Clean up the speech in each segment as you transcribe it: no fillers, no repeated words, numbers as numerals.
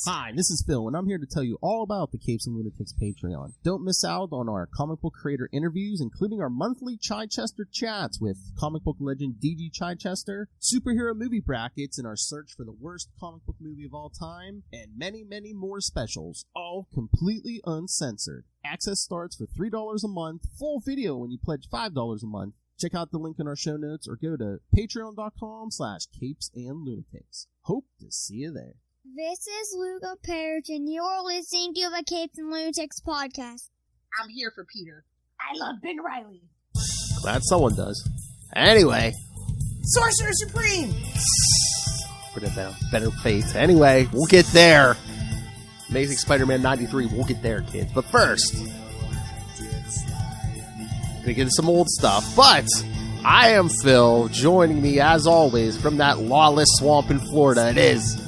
Hi, this is Phil, and I'm here to tell you all about the Capes and Lunatics Patreon. Don't miss out on our comic book creator interviews, including our monthly Chichester chats with comic book legend D.G. Chichester, superhero movie brackets in our search for the worst comic book movie of all time, and many, many more specials, all completely uncensored. Access starts for $3 a month, full video when you pledge $5 a month. Check out the link in our show notes or go to patreon.com/CapesandLunatics. Hope to see you there. This is Luca Perich, and you're listening to the Capes and Lunatics podcast. I'm here for Peter. I love Ben Reilly. Glad someone does. Anyway. Sorcerer Supreme! Put it down. Better fate. Anyway, we'll get there. Amazing Spider-Man 93. We'll get there, kids. But first, gonna get into some old stuff. But I am Phil. Joining me, as always, from that lawless swamp in Florida, it is...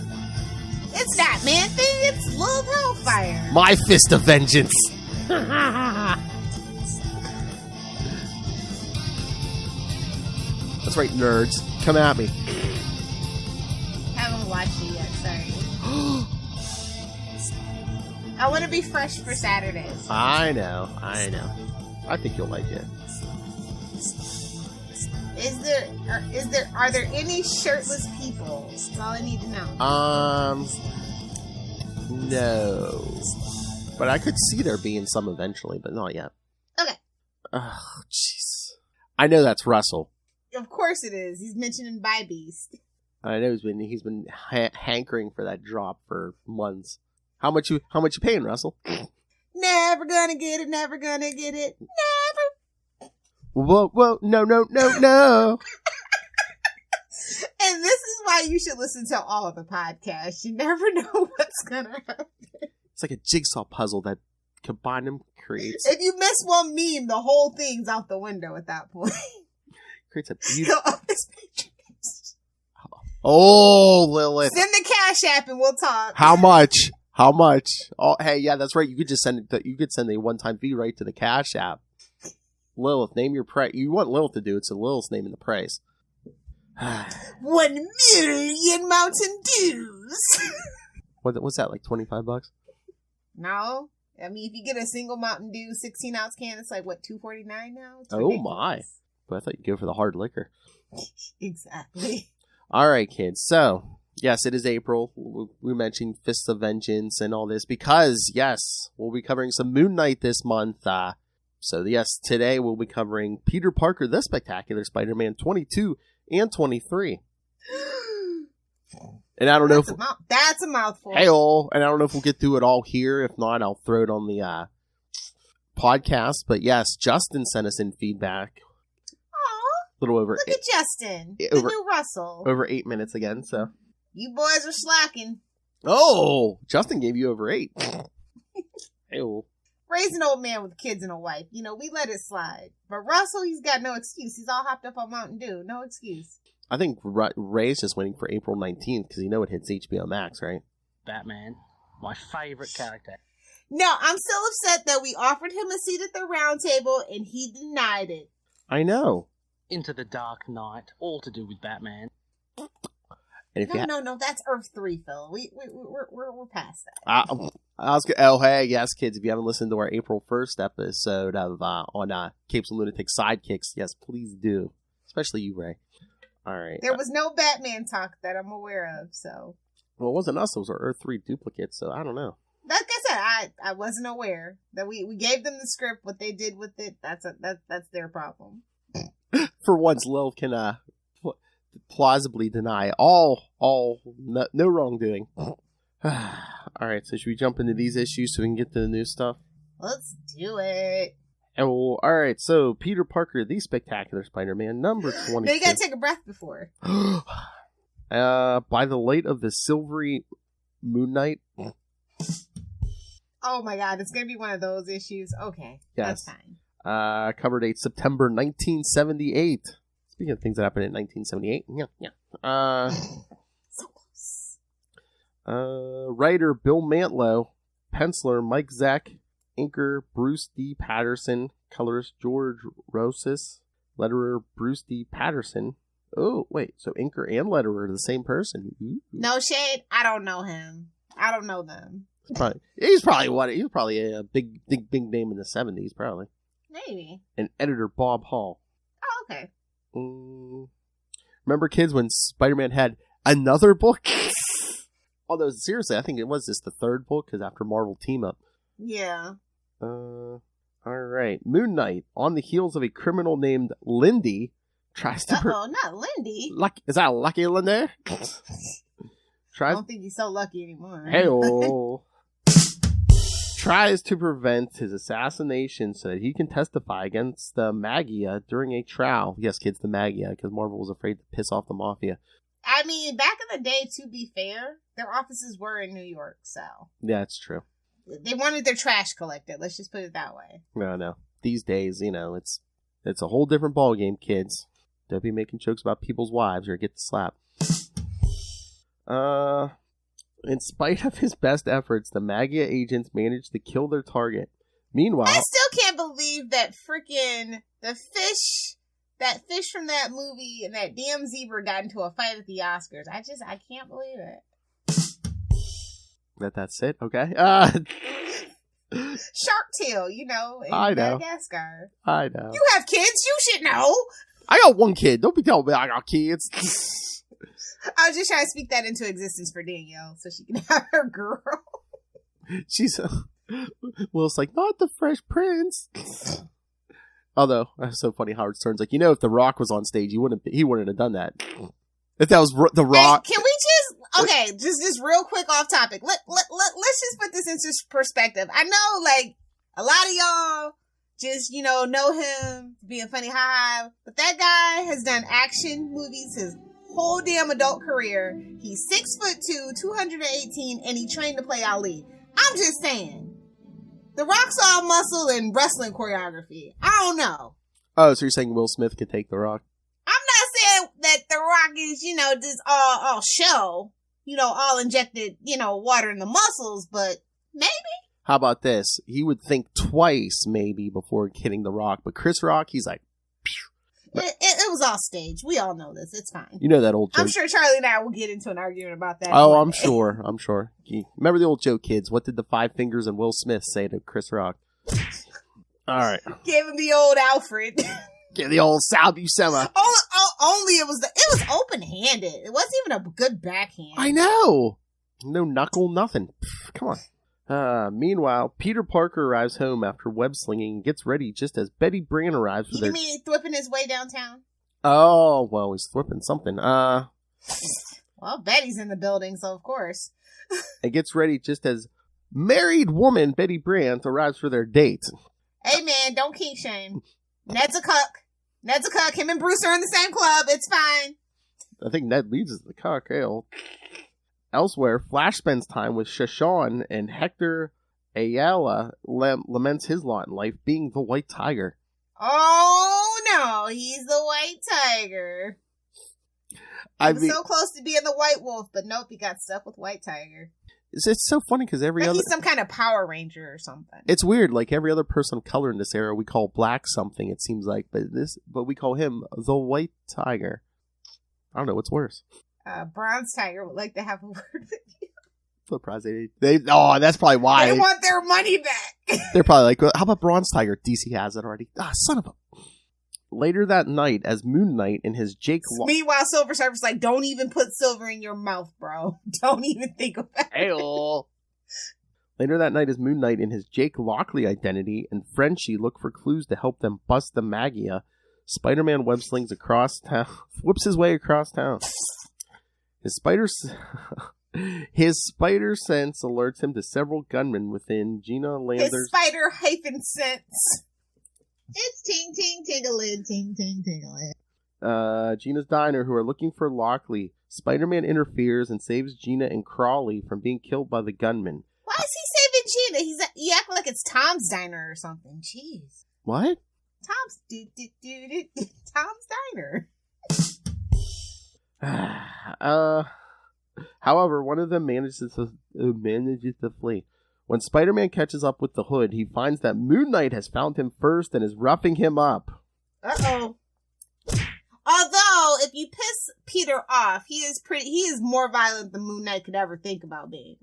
It's that man thing. It's Love Hellfire. My fist of vengeance. That's right, nerds. Come at me. Haven't watched it yet. Sorry. I want to be fresh for Saturdays. I know. I think you'll like it. Are there any shirtless people? That's all I need to know. No. But I could see there being some eventually, but not yet. Okay. Oh, jeez. I know that's Russell. Of course it is. He's mentioning By Beast. I know he's been hankering for that drop for months. How much you paying, Russell? Never gonna get it. Never gonna get it. Never. Whoa, no. And this is why you should listen to all of the podcasts. You never know what's gonna happen. It's like a jigsaw puzzle that combine them creates. If you miss one meme, the whole thing's out the window at that point. Creates a beautiful. Oh, Lilith. Send the Cash App and we'll talk. How much? Oh, hey, yeah, that's right. You could just send it. You could send a one-time fee right to the Cash App. Lilith, name your price. You want Lilith to do it, so Lilith's naming the price. 1 million Mountain Dews. What's that, like $25? No. I mean, if you get a single Mountain Dew 16-ounce can, it's like, what, $2.49 now? It's ridiculous. My. But I thought you'd go for the hard liquor. Exactly. All right, kids. So, yes, it is April. We mentioned Fists of Vengeance and all this because, yes, we'll be covering some Moon Knight this month. So, yes, today we'll be covering Peter Parker, the Spectacular Spider-Man 22 and 23. And I don't know if... That's a mouthful. Hey-oh. And I don't know if we'll get through it all here. If not, I'll throw it on the podcast. But, yes, Justin sent us in feedback. Aw. Little over... Look at Justin. The new Russell. Over 8 minutes again, so... You boys are slacking. Oh! Justin gave you over 8. Hey-oh. Raise an old man with kids and a wife. You know, we let it slide. But Russell, he's got no excuse. He's all hopped up on Mountain Dew. No excuse. I think Ray's just waiting for April 19th because you know it hits HBO Max, right? Batman. My favorite character. No, I'm still upset that we offered him a seat at the round table and he denied it. I know. Into the Dark Knight. All to do with Batman. And if No, that's Earth 3, Phil. We're past that. Oh, hey, yes, kids, if you haven't listened to our April 1st episode of on Capes and Lunatics Sidekicks, yes, please do. Especially you, Ray. All right. There was no Batman talk that I'm aware of, so. Well, it wasn't us. It was our Earth 3 duplicates, so I don't know. Like I said, I wasn't aware that we gave them the script. What they did with it, that's their problem. For once, Lil can plausibly deny all no wrongdoing. All right, so should we jump into these issues so we can get to the new stuff? Let's do it. Oh, all right, so Peter Parker, the Spectacular Spider-Man, number 22. Now you gotta take a breath before. By the light of the silvery Moon Knight. Oh my god, it's gonna be one of those issues. Okay, yes. That's fine. Cover date September 1978. Speaking of things that happened in 1978, yeah. So close. Writer Bill Mantlo, penciler Mike Zeck, inker Bruce D. Patterson, colorist George Rosas, letterer Bruce D. Patterson. Oh, wait, so inker and letterer are the same person. Ooh. No shade, I don't know him. I don't know them. He's probably a big name in the 70s, probably. Maybe. And editor Bob Hall. Oh, okay. Remember, kids, when Spider-Man had another book? Although, seriously, I think it was just the third book, because after Marvel Team Up. Yeah. Alright. Moon Knight, on the heels of a criminal named Lindy, tries to... not Lindy. Is that Lucky Lindy? I don't think he's so lucky anymore. Hey-oh. Tries to prevent his assassination so that he can testify against the Magia during a trial. Yes, kids, the Magia, because Marvel was afraid to piss off the Mafia. I mean, back in the day, to be fair, their offices were in New York, so... Yeah, it's true. They wanted their trash collected, let's just put it that way. No. These days, it's a whole different ballgame, kids. Don't be making jokes about people's wives or get the slap. In spite of his best efforts, the Magia agents managed to kill their target. Meanwhile... I still can't believe that freaking that fish from that movie and that damn zebra got into a fight at the Oscars. I can't believe it. That's it? Okay. Shark Tale, in I know. Madagascar. I know. You have kids, you should know. I got one kid. Don't be telling me I got kids. I was just trying to speak that into existence for Danielle so she can have her girl. She's Will's like, not the Fresh Prince. Although, that's so funny. Howard Stern's like, if The Rock was on stage, he wouldn't have done that. If that was The Rock. Hey, can we just real quick off topic. Let's just put this into perspective. I know, a lot of y'all just, know him being funny, ha, but that guy has done action movies his whole damn adult career. He's 6'2", 218, and he trained to play Ali. I'm just saying. The Rock's all muscle and wrestling choreography. I don't know. Oh, so you're saying Will Smith could take The Rock? I'm not saying that The Rock is, just all show, all injected, water in the muscles, but maybe. How about this? He would think twice, maybe, before hitting The Rock, but Chris Rock, he's like, It was all staged. We all know this. It's fine. You know that old joke. I'm sure Charlie and I will get into an argument about that. Oh, I'm sure. Remember the old joke, kids? What did the Five Fingers and Will Smith say to Chris Rock? All right. Gave him the old Alfred. Give the old Sal Buscema. Only it was open-handed. It wasn't even a good backhand. I know. No knuckle, nothing. Come on. Meanwhile, Peter Parker arrives home after web slinging and gets ready just as Betty Brant arrives for You mean thwipping his way downtown? Oh, well, he's thwipping something. Well, Betty's in the building, so of course. And gets ready just as married woman Betty Brant arrives for their date. Hey, man, don't kink shame. Ned's a cuck. Him and Bruce are in the same club. It's fine. I think Ned Leeds is the cuck. Hell. Elsewhere, Flash spends time with Shashawn, and Hector Ayala laments his lot in life being the White Tiger. Oh, no, he's the White Tiger. He was so close to being the White Wolf, but nope, he got stuck with White Tiger. It's so funny because he's some kind of Power Ranger or something. It's weird, like every other person of color in this era we call black something, it seems like, but we call him the White Tiger. I don't know, what's worse? Bronze Tiger would like to have a word with you. Surprised that's probably why. They want their money back. They're probably like, well, how about Bronze Tiger? DC has it already. Son of a... Later that night, as Moon Knight and his Jake... Meanwhile, Silver Surfer's like, don't even put silver in your mouth, bro. Don't even think about it. Later that night, as Moon Knight and his Jake Lockley identity and Frenchie look for clues to help them bust the Magia, Spider-Man web slings across town, whips his way across town. His spider sense alerts him to several gunmen within Gina Lander's... His spider-sense. It's ting-ting-ting-a-lid, ting-ting-ting-a-lid. Gina's diner, who are looking for Lockley. Spider-Man interferes and saves Gina and Crawley from being killed by the gunmen. Why is he saving Gina? You act like it's Tom's diner or something. Jeez. What? Tom's diner. However, one of them manages to flee. When Spider-Man catches up with the Hood, he finds that Moon Knight has found him first and is roughing him up. Uh-oh. Although, if you piss Peter off, he is more violent than Moon Knight could ever think about being.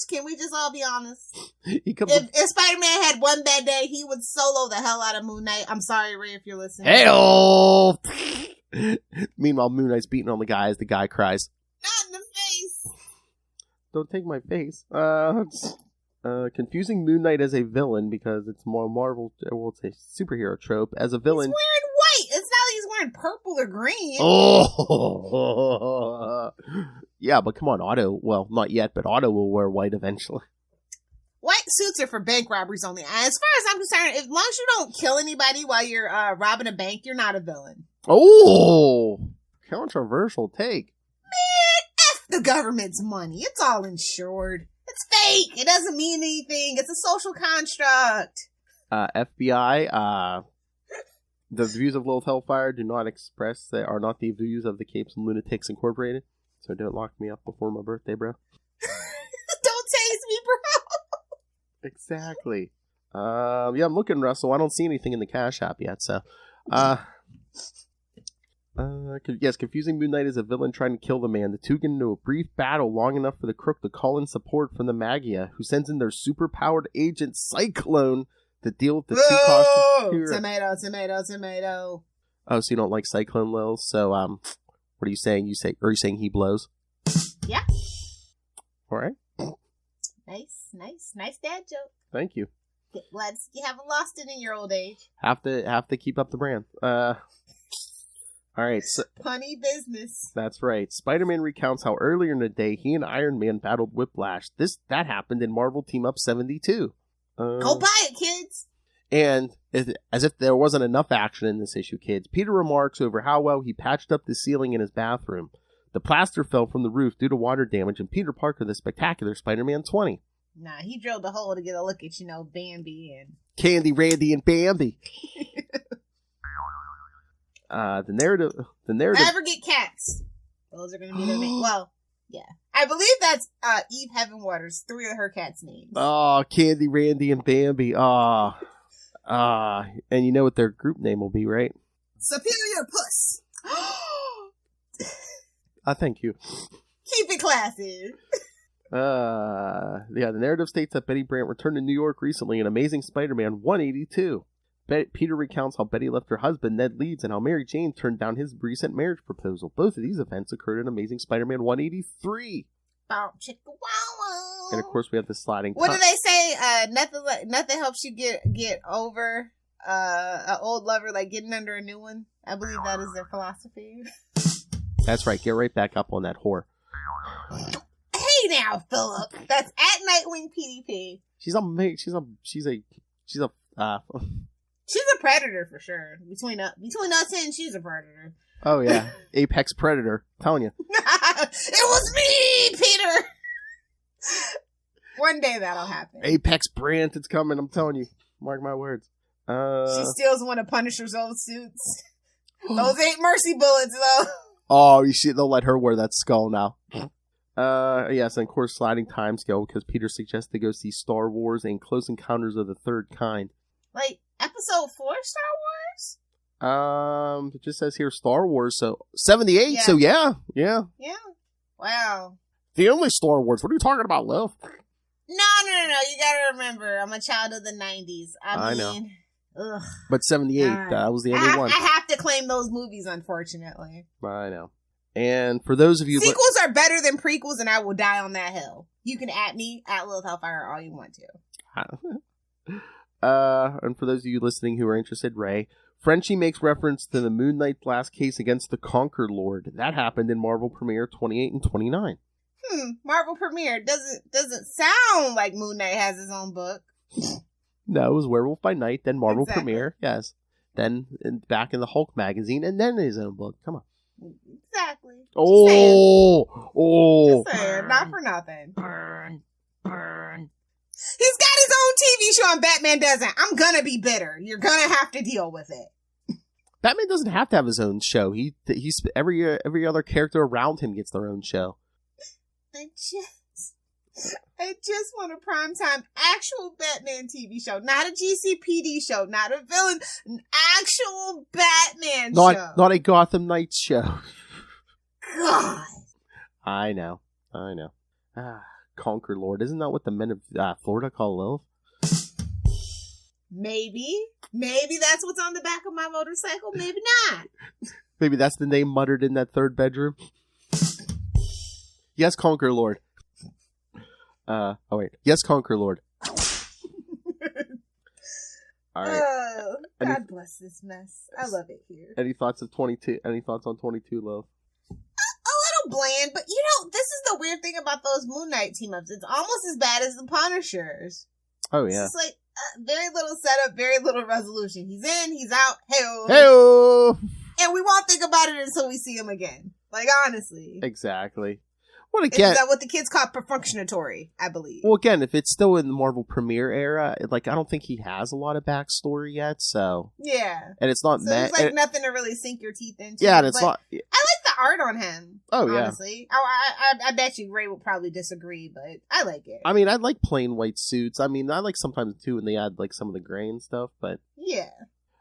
Can we just all be honest? If Spider-Man had one bad day, he would solo the hell out of Moon Knight. I'm sorry, Ray, if you're listening. Hey-oh! Meanwhile, Moon Knight's beating on the guy as the guy cries, Not in the face! "Don't take my face." Confusing Moon Knight as a villain because it's more Marvel, well, it's a superhero trope. As a villain, He's wearing white. It's not like he's wearing purple or green. Oh, yeah, but come on, Otto. Well, not yet, but Otto will wear white eventually. White suits are for bank robberies only. As far as I'm concerned, as long as you don't kill anybody while you're robbing a bank, you're not a villain. Oh, controversial take. Man, F the government's money. It's all insured. It's fake. It doesn't mean anything. It's a social construct. FBI, the views of Lilith Hellfire do not express that are not the views of the Capes and Lunatics Incorporated. So don't lock me up before my birthday, bro. Don't taste me, bro. Exactly. Yeah, I'm looking, Russell. I don't see anything in the Cash App yet, so. Yes, confusing Moon Knight as a villain trying to kill the man. The two get into a brief battle long enough for the Crook to call in support from the Magia, who sends in their super-powered agent Cyclone to deal with the two costume heroes. Tomato. Oh, so you don't like Cyclone, Lil? So, what are you saying? Are you saying he blows? Yeah. All right. Nice dad joke. Thank you. Glad you haven't lost it in your old age. Have to keep up the brand. All right. So, punny business. That's right. Spider-Man recounts how earlier in the day he and Iron Man battled Whiplash. That happened in Marvel Team Up 72. Go buy it, kids. And as if there wasn't enough action in this issue, kids, Peter remarks over how well he patched up the ceiling in his bathroom. The plaster fell from the roof due to water damage, and Peter Parker, the Spectacular Spider-Man 20. Nah, he drilled a hole to get a look at, Bambi and... Candy, Randy, and Bambi. The narrative. Never get cats. Those are going to be their names. Well, yeah. I believe that's Eve Heaven Waters, 3 of her cats' names. Oh, Candy, Randy, and Bambi. And you know what their group name will be, right? Superior Puss. Thank you. Keep it classy. The narrative states that Betty Brant returned to New York recently in Amazing Spider-Man 182. Peter recounts how Betty left her husband, Ned Leeds, and how Mary Jane turned down his recent marriage proposal. Both of these events occurred in Amazing Spider-Man 183. And of course, we have the sliding. What do they say? Nothing helps you get over an old lover like getting under a new one. I believe that is their philosophy. That's right. Get right back up on that whore. Hey now, Philip. That's at Nightwing PDP. She's a predator for sure. Between us and she's a predator. Oh yeah, Apex Predator. I'm telling you. It was me, Peter. One day that'll happen. Apex Brant, it's coming. I'm telling you. Mark my words. She steals one of Punisher's old suits. Those ain't mercy bullets, though. Oh, they'll let her wear that skull now. Yes, and of course, sliding timescale because Peter suggests to go see Star Wars and Close Encounters of the Third Kind. Like episode 4 Star Wars? It just says here Star Wars, so 78. Yeah. So yeah. Wow. The only Star Wars. What are you talking about, Lil? No. You gotta remember, I'm a child of the 90s. I mean, know. Ugh. But 78, that was the only one. I have to claim those movies, unfortunately. I know. And for those of you... Sequels are better than prequels, and I will die on that hill. You can at me, at Lilith Hellfire, all you want to. And for those of you listening who are interested, Ray, Frenchie makes reference to the Moon Knight last case against the Conquer Lord. That happened in Marvel Premiere 28 and 29. Marvel Premiere doesn't sound like Moon Knight has his own book. No, it was Werewolf by Night, then Marvel Premiere, yes. Then back in the Hulk magazine, and then his own book. Come on. Exactly. Oh. Just saying, not for nothing. Burn. He's got his own TV show and Batman doesn't. I'm gonna be bitter. You're gonna have to deal with it. Batman doesn't have to have his own show. He's every other character around him gets their own show. I just want a primetime actual Batman TV show, not a GCPD show, not a villain, an actual Batman show. Not a Gotham Knights show. God. I know. Conquer Lord. Isn't that what the men of Florida call Lilith? Maybe that's what's on the back of my motorcycle. Maybe not. Maybe that's the name muttered in that third bedroom. Yes, Conquer Lord. Yes, Conquer Lord. All right. Oh, God bless this mess. I love it here. Any thoughts of 22? Any thoughts on 22, Lilith? A little bland, but this is the weird thing about those Moon Knight team-ups. It's almost as bad as the Punishers. Oh, yeah. It's just like very little setup, very little resolution. He's in, he's out, hey-oh. Hey-oh! And we won't think about it until we see him again. Like, honestly. Exactly. Well, again, is that what the kids call perfunctionatory, I believe? Well, again, if it's still in the Marvel Premiere era, I don't think he has a lot of backstory yet, so... Yeah. And it's not... So there's, nothing to really sink your teeth into. Yeah, and it's not... I like the art on him. Oh, yeah. Honestly. I bet you Ray will probably disagree, but I like it. I mean, I like plain white suits. I mean, I like sometimes, too, when they add, some of the gray and stuff, but... Yeah.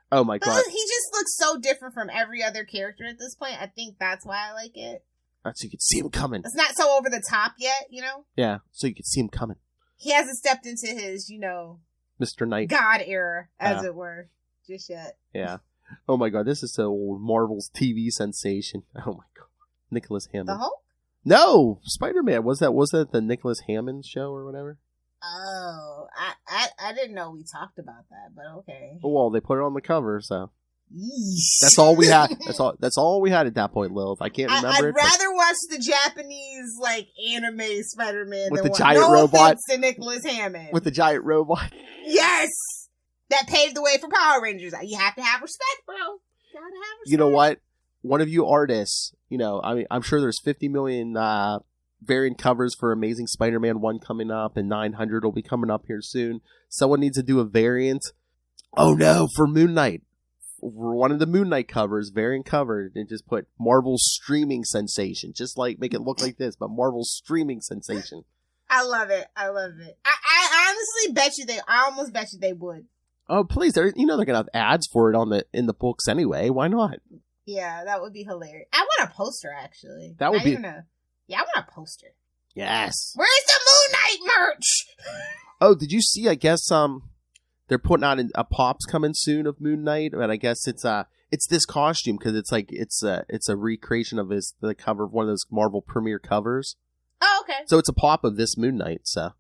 Oh, my God. He just looks so different from every other character at this point. I think that's why I like it. So you can see him coming. It's not so over the top yet, Yeah, so you can see him coming. He hasn't stepped into his, Mr. Knight. God era, as it were, just yet. Yeah. Oh my God, this is so Marvel's TV sensation. Oh my God. Nicholas Hammond. The Hulk? No! Spider-Man. Was that the Nicholas Hammond show or whatever? Oh, I didn't know we talked about that, but okay. Well, they put it on the cover, so... Yeesh. That's all we had. That's all we had at that point, Lilith. I can't remember. I'd rather watch the Japanese anime Spider-Man with than the giant robot to Nicholas Hammond with the giant robot. Yes, that paved the way for Power Rangers. You have to have respect, bro. Gotta have respect. You know what? One of you artists, I'm sure there's 50 million variant covers for Amazing Spider-Man 1 coming up, and 900 will be coming up here soon. Someone needs to do a variant. Oh no, for Moon Knight. For one of the Moon Knight covers, variant cover, and just put Marvel's streaming sensation. Just make it look like this, but Marvel's streaming sensation. I love it. I honestly bet you I almost bet you they would. Oh please, they're gonna have ads for it in the books anyway. Why not? Yeah, that would be hilarious. I want a poster actually. That would be. Yeah, I want a poster. Yes. Where's the Moon Knight merch? Oh, did you see? I guess they're putting out a Pops coming soon of Moon Knight, and I guess it's this costume because it's a recreation of the cover of one of those Marvel Premiere covers. Oh, okay. So it's a pop of this Moon Knight. So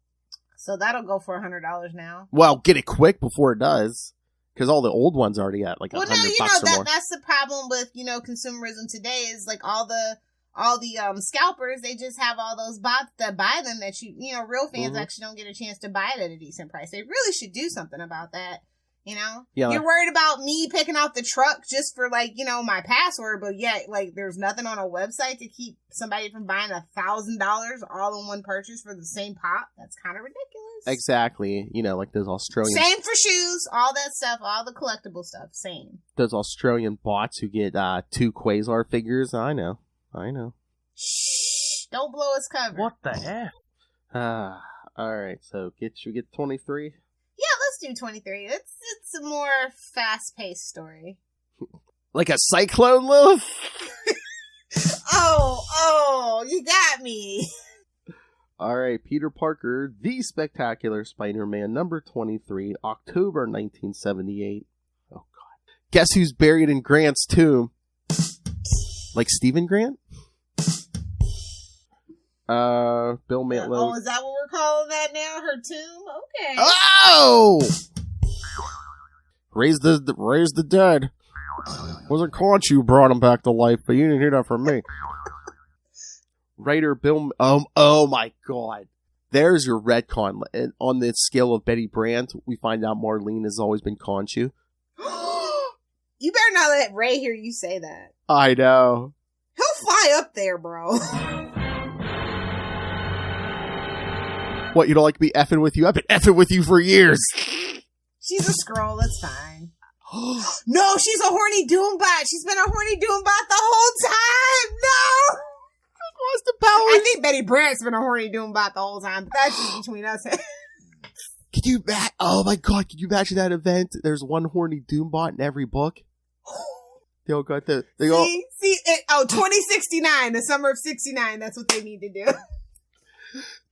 that'll go for $100 now. Well, get it quick before it does, because all the old ones are already at $100 or more. That's the problem with consumerism today is all the scalpers, they just have all those bots that buy them that real fans actually don't get a chance to buy it at a decent price. They really should do something about that. Yeah, you're worried about me picking out the truck just for my password, but yet there's nothing on a website to keep somebody from buying $1,000 all in one purchase for the same pop. That's kind of ridiculous. Exactly. Those Australian. Same for shoes, all that stuff, all the collectible stuff. Same. Those Australian bots who get 2 Quasar figures. I know. Shh! Don't blow his cover. What the F? All right. So should we get 23? Yeah, let's do 23. It's a more fast-paced story. Like a Cyclone, Lilith? Oh, you got me. All right, Peter Parker, The Spectacular Spider-Man, number 23, October 1978. Oh, God. Guess who's buried in Grant's tomb? Like Stephen Grant? Bill Mantlo. Oh, is that what we're calling that now? Her tomb? Okay. Oh! Raise the dead. Wasn't Conch who brought him back to life, but you didn't hear that from me. Writer Bill. Oh my God! There's your retcon. On the scale of Betty Brant, we find out Marlene has always been Conchu. You better not let Ray hear you say that. I know. He'll fly up there, bro. What, you don't like me effing with you? I've been effing with you for years. She's a scroll, that's fine. No, she's a horny Doombot. She's been a horny Doombot the whole time. No! What's the power? I think Betty Brant's been a horny Doombot the whole time, but that's just between us. Oh my God, can you imagine that event? There's one horny Doombot in every book. They all got the... 2069, the summer of 69, that's what they need to do.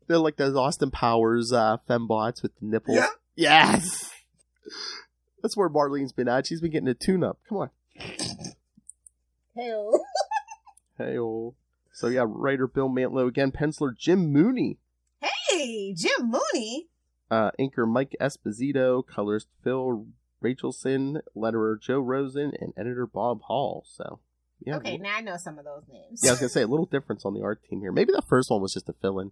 They're like those Austin Powers fembots with the nipples. Yep. Yes! That's where Marlene's been at. She's been getting a tune-up. Come on. Hey-oh. Hey-oh. So yeah, writer Bill Mantlo again. Penciler Jim Mooney. Hey, Jim Mooney. Inker Mike Esposito. Colorist Phil Rachelson. Letterer Joe Rosen. And editor Bob Hall. So, yeah. Okay, now I know some of those names. Yeah, I was going to say, a little difference on the art team here. Maybe the first one was just a fill-in.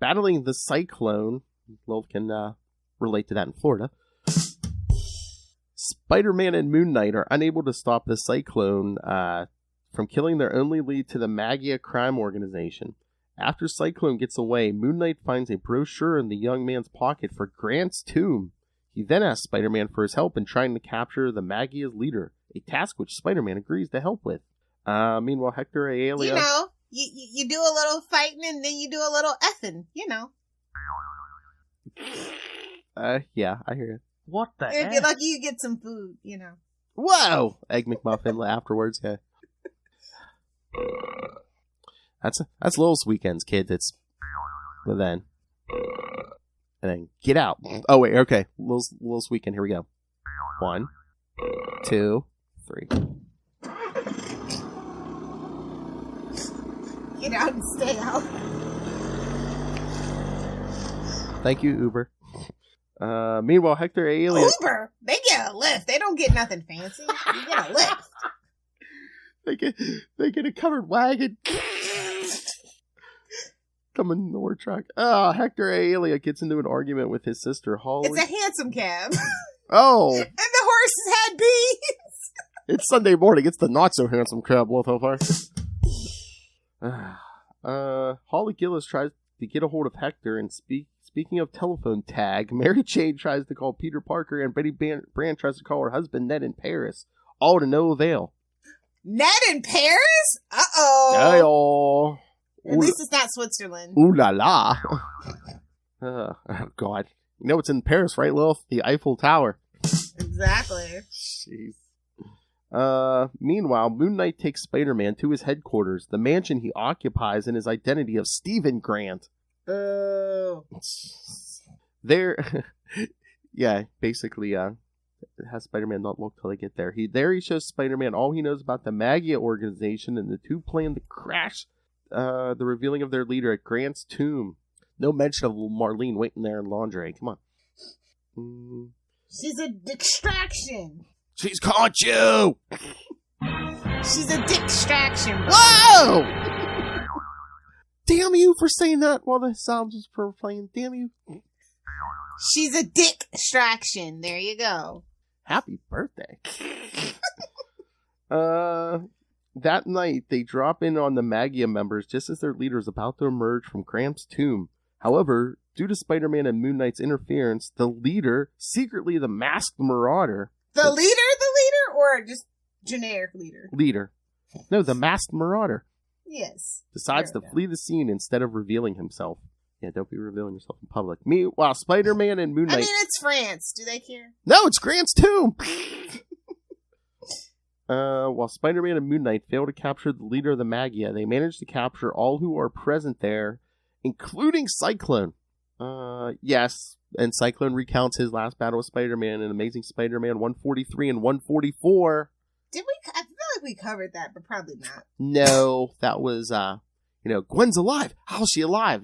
Battling the Cyclone. Lil can relate to that in Florida. Spider-Man and Moon Knight are unable to stop the Cyclone from killing their only lead to the Magia crime organization. After Cyclone gets away, Moon Knight finds a brochure in the young man's pocket for Grant's tomb. He then asks Spider-Man for his help in trying to capture the Magia's leader, a task which Spider-Man agrees to help with. Meanwhile, Hector Ayala... You know, you do a little fighting and then you do a little effing, you know. Yeah, I hear you. What the If you're lucky, you get some food, you know. Whoa! Egg McMuffin afterwards, yeah. That's Lil's weekends, kids. It's... But then... And then get out. Oh, wait, okay. Lil's weekend, here we go. 1, 2, 3. Get out and stay out. Thank you, Uber. Meanwhile, Hector Ayala... Uber? They get a lift. They don't get nothing fancy. You get a lift. They get a covered wagon. Coming in the work truck. Hector Ayala gets into an argument with his sister, Holly. It's a handsome cab. Oh! And the horses had beans. It's Sunday morning. It's the not-so-handsome cab, Lithofar. Holly Gillis tries to get a hold of Hector, and speaking of telephone tag, Mary Jane tries to call Peter Parker, and Betty Brand tries to call her husband Ned in Paris. All to no avail. Ned in Paris? Uh-oh. Hey-oh. At least it's not Switzerland. Ooh la la. Oh, God. You know what's in Paris, right, Lil? The Eiffel Tower. Exactly. Jeez. Meanwhile, Moon Knight takes Spider-Man to his headquarters, the mansion he occupies in his identity of Stephen Grant. Boo. There, yeah, basically, has Spider-Man not look till they get there. He shows Spider-Man all he knows about the Magia organization, and the two plan to crash the revealing of their leader at Grant's tomb. No mention of Marlene waiting there in lingerie. Come on. She's a distraction. She's caught you! She's a distraction. Whoa! Damn you for saying that while the sounds were playing. Damn you. She's a distraction. There you go. Happy birthday. That night, they drop in on the Magia members just as their leader is about to emerge from Grant's tomb. However, due to Spider-Man and Moon Knight's interference, the leader, secretly the masked marauder... The leader, or just generic leader? Leader. No, the masked marauder. Yes. Decides to flee the scene instead of revealing himself. Yeah, don't be revealing yourself in public. Meanwhile, Spider-Man and Moon Knight... I mean, it's France. Do they care? No, it's Grant's tomb! While Spider-Man and Moon Knight fail to capture the leader of the Magia, they manage to capture all who are present there, including Cyclone. Yes, and Cyclone recounts his last battle with Spider-Man in Amazing Spider-Man 143 and 144. Did we? I feel like we covered that, but probably not. No, that was, Gwen's alive. How's she alive?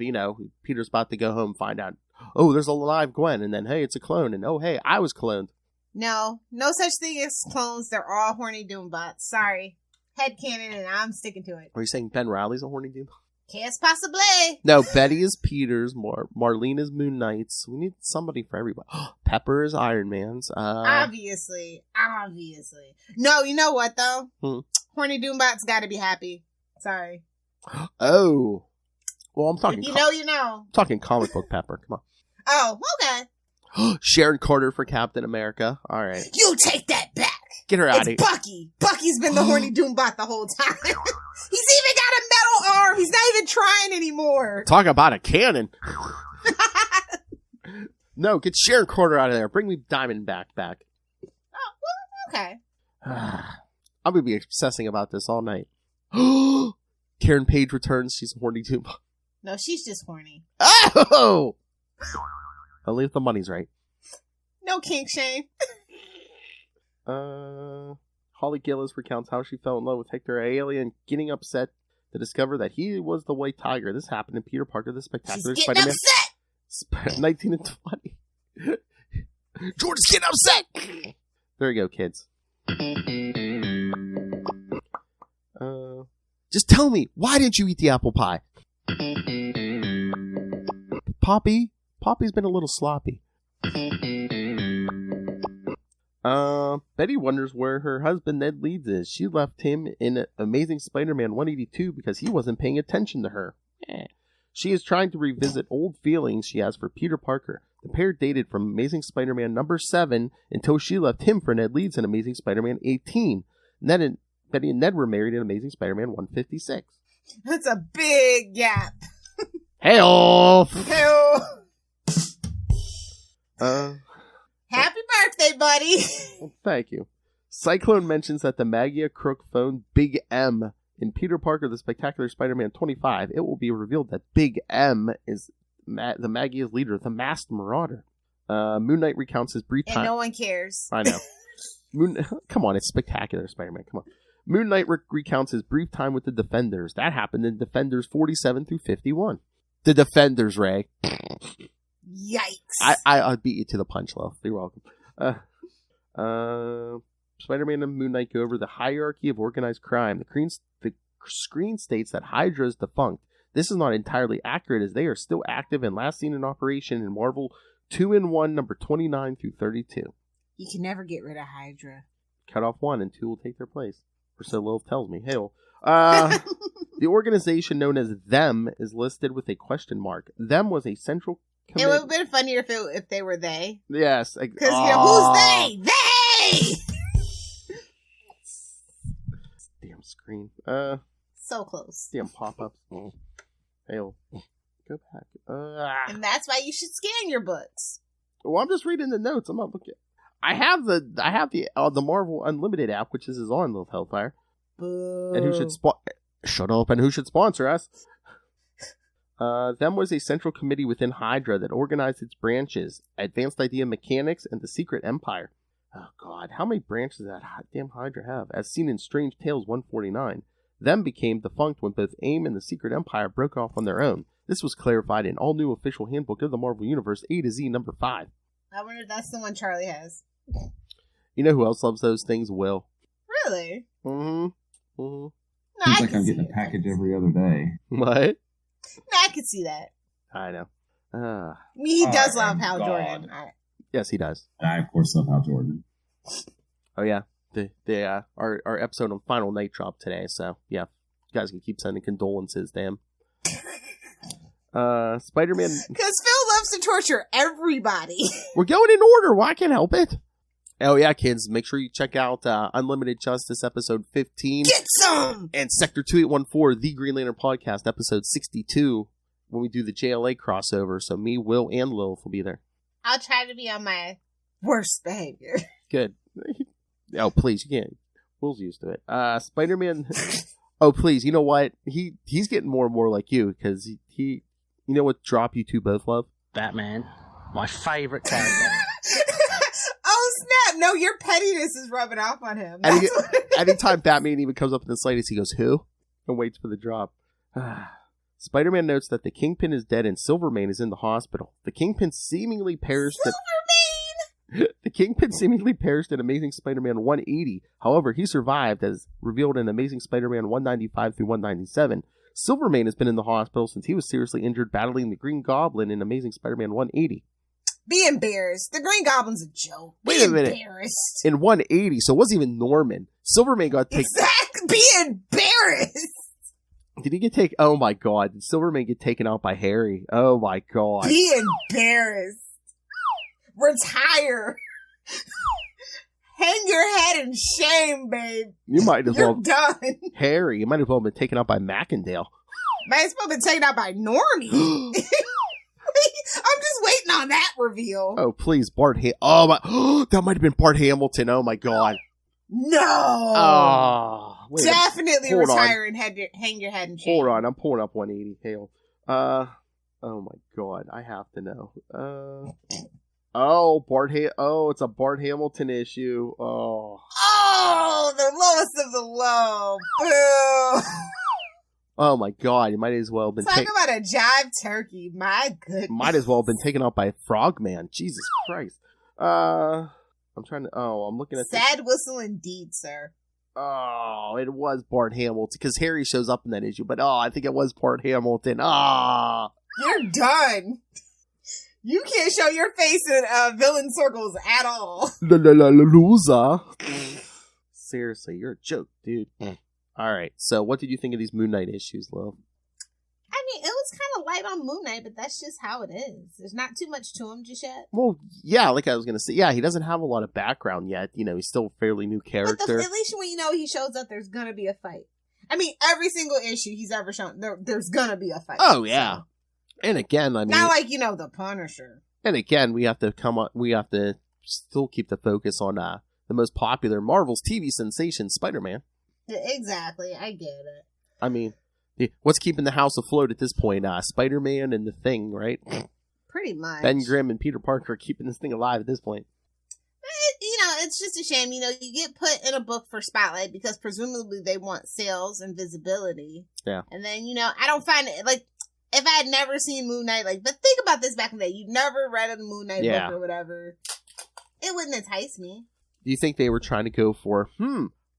Peter's about to go home and find out, oh, there's a live Gwen, and then, hey, it's a clone, and oh, hey, I was cloned. No such thing as clones. They're all horny doombots. Sorry. Headcanon, and I'm sticking to it. Are you saying Ben Reilly's a horny doom? Can't possibly. No, Betty is Peter's. Marlene is Moon Knight's. We need somebody for everybody. Pepper is Iron Man's. Obviously. No, you know what, though? Horny doombots gotta be happy. Sorry. Oh. Well, I'm talking... If you know, you know. I'm talking comic book Pepper. Come on. Oh, okay. Sharon Carter for Captain America. All right. You take that back. Get her out of here. It's Bucky. Bucky's been the horny doombot the whole time. He's even got a metal arm. He's not even trying anymore. Talk about a cannon. No, get Sharon Carter out of there. Bring me Diamond back. Oh, well, okay. I'm going to be obsessing about this all night. Karen Page returns. She's horny too. No, she's just horny. Oh! Only if the money's right. No kink shame. Holly Gillis recounts how she fell in love with Hector Alien, getting upset to discover that he was the White Tiger. This happened in Peter Parker, the Spectacular She's getting Spider-Man. upset! 19 and 20. Jordan's getting upset! There you go, kids. Just tell me, why didn't you eat the apple pie? Poppy's been a little sloppy. Betty wonders where her husband Ned Leeds is. She left him in Amazing Spider-Man 182 because he wasn't paying attention to her. She is trying to revisit old feelings she has for Peter Parker. The pair dated from Amazing Spider-Man number 7 until she left him for Ned Leeds in Amazing Spider-Man 18. Betty and Ned were married in Amazing Spider-Man 156. That's a big gap. Hey-oh! Happy birthday, buddy! Well, thank you. Cyclone mentions that the Magia Crook phoned Big M in Peter Parker, the Spectacular Spider-Man 25. It will be revealed that Big M is the Magia's leader, the Masked Marauder. Moon Knight recounts his brief time. And no one cares. I know. Come on, it's Spectacular Spider-Man. Come on. Moon Knight recounts his brief time with the Defenders. That happened in Defenders 47 through 51. The Defenders, Ray. Yikes. I'll beat you to the punch, love. You're welcome. Spider-Man and Moon Knight go over the hierarchy of organized crime. The screen states that Hydra is defunct. This is not entirely accurate, as they are still active and last seen in operation in Marvel 2-in-1 number 29 through 32. You can never get rid of Hydra. Cut off one and two will take their place. Or so Lilith tells me. Hail. The organization known as Them is listed with a question mark. Them was a central committee. It would have been funnier if they were they. Yes. Because, who's they? They! Damn screen. So close. Damn pop-ups. Hail. Go back. And that's why you should scan your books. Well, I'm just reading the notes. I'm not looking. I have the Marvel Unlimited app, which is on Lilith Hellfire. Boo. And who should shut up? And who should sponsor us? Them was a central committee within Hydra that organized its branches, Advanced Idea Mechanics, and the Secret Empire. Oh God, how many branches does that damn Hydra have? As seen in Strange Tales 149, Them became defunct when both AIM and the Secret Empire broke off on their own. This was clarified in all new official handbook of the Marvel Universe A to Z number 5. I wonder if that's the one Charlie has. You know who else loves those things? Will. Really? Mm-hmm. Mm-hmm. No, Seems like I'm getting a package every other day. What? No, I can see that. I know. I mean, he does love Hal God. Jordan. Yes, he does. And I, of course, love Hal Jordan. Oh yeah, our episode on Final Night dropped today, so yeah, you guys can keep sending condolences to him. Spider-Man. Because Phil loves to torture everybody. We're going in order. Well, I can't help it. Oh yeah, kids, make sure you check out Unlimited Justice episode 15. Get some! And Sector 2814, The Green Lantern Podcast, episode 62, when we do the JLA crossover. So me, Will, and Lilith will be there. I'll try to be on my worst behavior. Good. Oh, please, you can't. Will's used to it. Spider-Man. Oh, please, you know what? He's getting more and more like you, because he you know what drop you two both love? Batman, my favorite character. Oh, snap. No, your pettiness is rubbing off on him. Anytime Batman even comes up in the slightest, he goes, who? And waits for the drop. Spider-Man notes that the Kingpin is dead and Silvermane is in the hospital. The Kingpin seemingly perished The Kingpin seemingly perished in Amazing Spider-Man 180. However, he survived, as revealed in Amazing Spider-Man 195 through 197. Silvermane has been in the hospital since he was seriously injured battling the Green Goblin in Amazing Spider-Man 180. Be embarrassed. The Green Goblin's a joke. Wait a minute. Embarrassed. In 180, so it wasn't even Norman. Silvermane got taken. Exactly. Be embarrassed. Did he get taken? Oh my God. Did Silvermane get taken out by Harry? Oh my God. Be embarrassed. Retire. Hang your head in shame, babe. You might as You're well. done. Harry, you might as well have been taken out by Mackindale. Might as well have been taken out by Normie. I'm just waiting on that reveal. Oh, please, Bart Oh my. That might have been Bart Hamilton. Oh my God. No. Oh, wait. Definitely Hold retire and hang your head in shame. Hold on, I'm pulling up 180. Hale. Oh my god, I have to know. It's a Bart Hamilton issue. Oh, the lowest of the low. Boo. Oh my god, you might as well have been Talk about a jive turkey. My goodness. might as well have been taken out by Frogman. Jesus Christ. I'm trying to. Oh, I'm looking at. Sad whistle indeed, sir. Oh, it was Bart Hamilton because Harry shows up in that issue. But I think it was Bart Hamilton. Ah, You're done. You can't show your face in villain circles at all. loser. Seriously, you're a joke, dude. All right. So, what did you think of these Moon Knight issues, Lil? I mean, it was kind of light on Moon Knight, but that's just how it is. There's not too much to him just yet. Well, yeah, like I was gonna say, yeah, he doesn't have a lot of background yet. He's still a fairly new character. At least when he shows up, there's gonna be a fight. I mean, every single issue he's ever shown, there's gonna be a fight. Oh yeah, so. And again, I mean, not like the Punisher. And again, we have to still keep the focus on the most popular Marvel's TV sensation, Spider-Man. Exactly, I get it. I mean, what's keeping the house afloat at this point? Spider-Man and the Thing, right? Pretty much. Ben Grimm and Peter Parker are keeping this thing alive at this point. It's just a shame. You get put in a book for spotlight because presumably they want sales and visibility. Yeah. And then, I don't find it, like, if I had never seen Moon Knight, but think about this back in the day. You'd never read a Moon Knight book or whatever. It wouldn't entice me. Do you think they were trying to go for,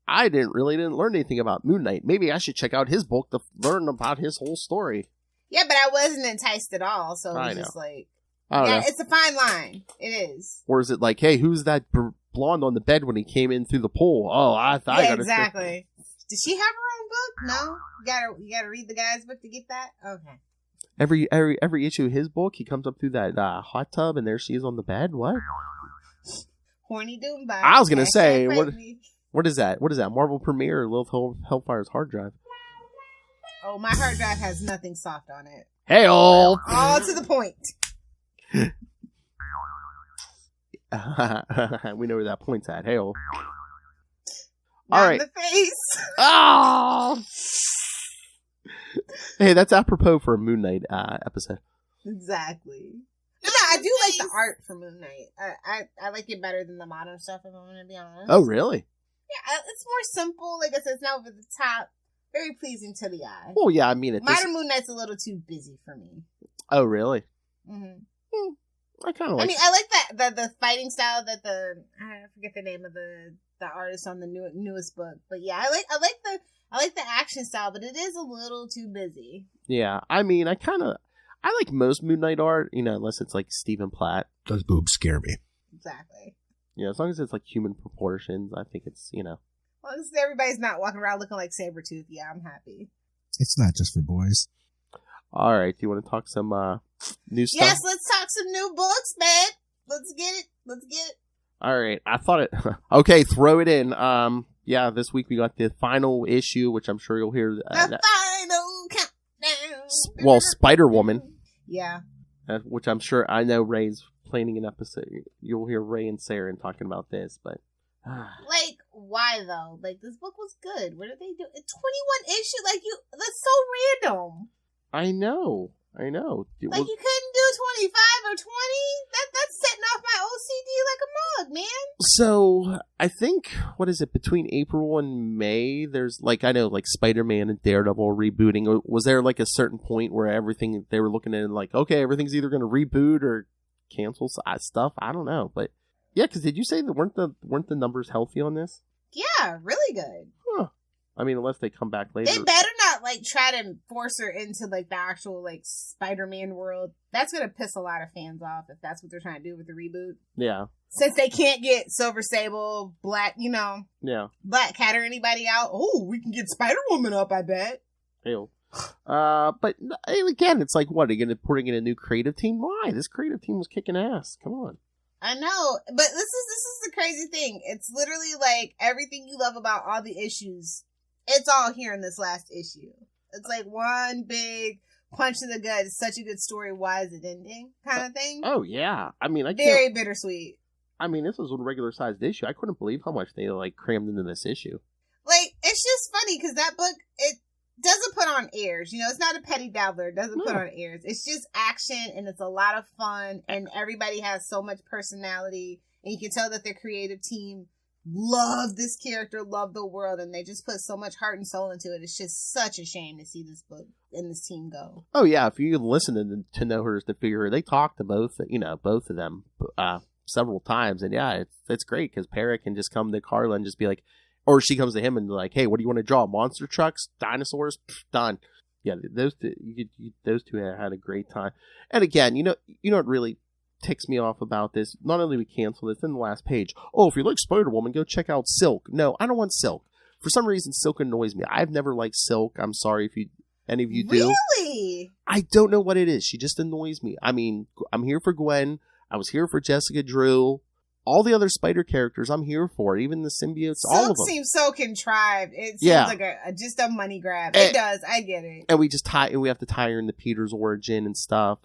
I didn't learn anything about Moon Knight. Maybe I should check out his book to learn about his whole story. Yeah, but I wasn't enticed at all, so it was just like... Yeah, it's a fine line. It is. Or is it like, hey, who's that blonde on the bed when he came in through the pool? Oh, I thought I got exactly. Did she have her own book? No? You gotta read the guy's book to get that? Okay. Every issue of his book, he comes up through that hot tub, and there she is on the bed. What? Horny Doombot. I was gonna say, what is that? What is that? Marvel Premiere or Lilith Hellfire's hard drive? Oh, my hard drive has nothing soft on it. Hey-oh! All to the point. We know where that point's at. Hey-oh. All right. In the face. Oh! Hey, that's apropos for a Moon Knight episode. Exactly. No, I do like the art for Moon Knight. I like it better than the modern stuff, if I'm going to be honest. Oh, really? Yeah, it's more simple. Like I said, it's not over the top. Very pleasing to the eye. Well, yeah, I mean... Modern Moon Knight's a little too busy for me. Oh, really? Mm-hmm. I kind of like... I mean, I like the fighting style that I forget the name of the artist on the newest book. But yeah, I like the action style, but it is a little too busy. Yeah, I mean, I like most Moon Knight art, unless it's like Stephen Platt. Those boobs scare me. Exactly. Yeah, as long as it's like human proportions, I think it's, As long as everybody's not walking around looking like Sabretooth, yeah, I'm happy. It's not just for boys. All right, do you want to talk some new stuff? Yes, let's talk some new books, man. Let's get it. All right, I thought it... Okay, throw it in. Yeah, this week we got the final issue, which I'm sure you'll hear... the final countdown. Well, Spider-Woman. Yeah. Which I'm sure... I know Ray's planning an episode. You'll hear Ray and Sarah talking about this, but... Like, why though? Like, this book was good. What did they do? 21 issue? That's so random. I know. Like, you couldn't do 25 or 20? That's setting off my OCD like a mug, man. So, I think, what is it, between April and May, there's, I know, Spider-Man and Daredevil rebooting. Was there, a certain point where everything, they were looking at it okay, everything's either going to reboot or cancel stuff? I don't know, but... Yeah, because did you say that weren't the numbers healthy on this? Yeah, really good. Huh. I mean, unless they come back later. They better not try to force her into the actual Spider-Man world. That's gonna piss a lot of fans off if that's what they're trying to do with the reboot. Yeah. Since they can't get Silver Sable, Black, Yeah. Black Cat or anybody out. Oh, we can get Spider-Woman up, I bet. Ew. But again, it's what, are you gonna put in a new creative team? Why? This creative team was kicking ass. Come on. I know, but this is the crazy thing. It's literally everything you love about all the issues. It's all here in this last issue. It's one big punch to the gut. It's such a good story. Why is it ending? Kind of thing. Oh yeah, I mean, very bittersweet. I mean, this was a regular-sized issue. I couldn't believe how much they, like, crammed into this issue. Like, it's just funny, because that book, it doesn't put on airs. You know, it's not a petty dabbler. It doesn't put on airs. It's just action, and it's a lot of fun, and everybody has so much personality, and you can tell that their creative team love this character, love the world, and they just put so much heart and soul into it. It's just such a shame to see this book and this team go. Oh, yeah, if you listen to Know Her as the Figure, they talk to both of them several times, and yeah, it's great, because Perich can just come to Carla and just be like, or she comes to him and like, hey, what do you want to draw? Monster trucks? Dinosaurs? Pfft, done. Yeah, those two had a great time. And again, you know what really ticks me off about this? Not only we canceled this in the last page. Oh, if you like Spider-Woman, go check out Silk. No, I don't want Silk. For some reason, Silk annoys me. I've never liked Silk. I'm sorry if any of you do. Really? I don't know what it is. She just annoys me. I mean, I'm here for Gwen. I was here for Jessica Drew. All the other Spider characters, I'm here for. Even the symbiotes, all of them. Silk seems so contrived. It seems like just a money grab. It does. I get it. And we have to tie her into Peter's origin and stuff.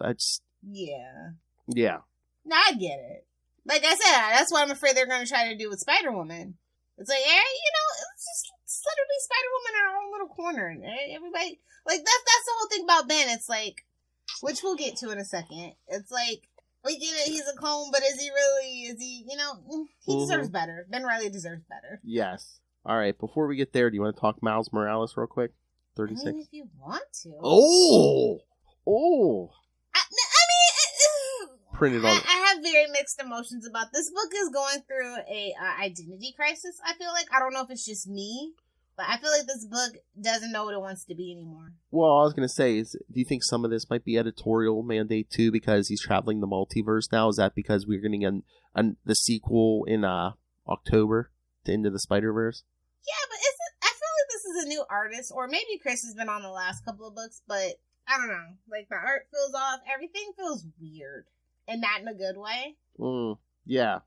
Yeah. No, I get it. Like I said, that's what I'm afraid they're going to try to do with Spider-Woman. It's like, let's just let her be Spider-Woman in her own little corner. And everybody, like, that's the whole thing about Ben. It's like, which we'll get to in a second. It's like, we get it, he's a clone, but is he really, he deserves better. Ben Reilly deserves better. Yes. All right, before we get there, do you want to talk Miles Morales real quick? 36. I mean, if you want to. Oh! Printed on. I have very mixed emotions about this book. Is going through a identity crisis. I feel like, I don't know if it's just me, but I feel like this book doesn't know what it wants to be anymore. Well, I was going to say, do you think some of this might be editorial mandate too, because he's traveling the multiverse now? Is that because we're going to get the sequel in October to Into the Spider-Verse? Yeah, but I feel like this is a new artist, or maybe Chris has been on the last couple of books, but I don't know. Like, the art feels off. Everything feels weird. And not in a good way. Yeah.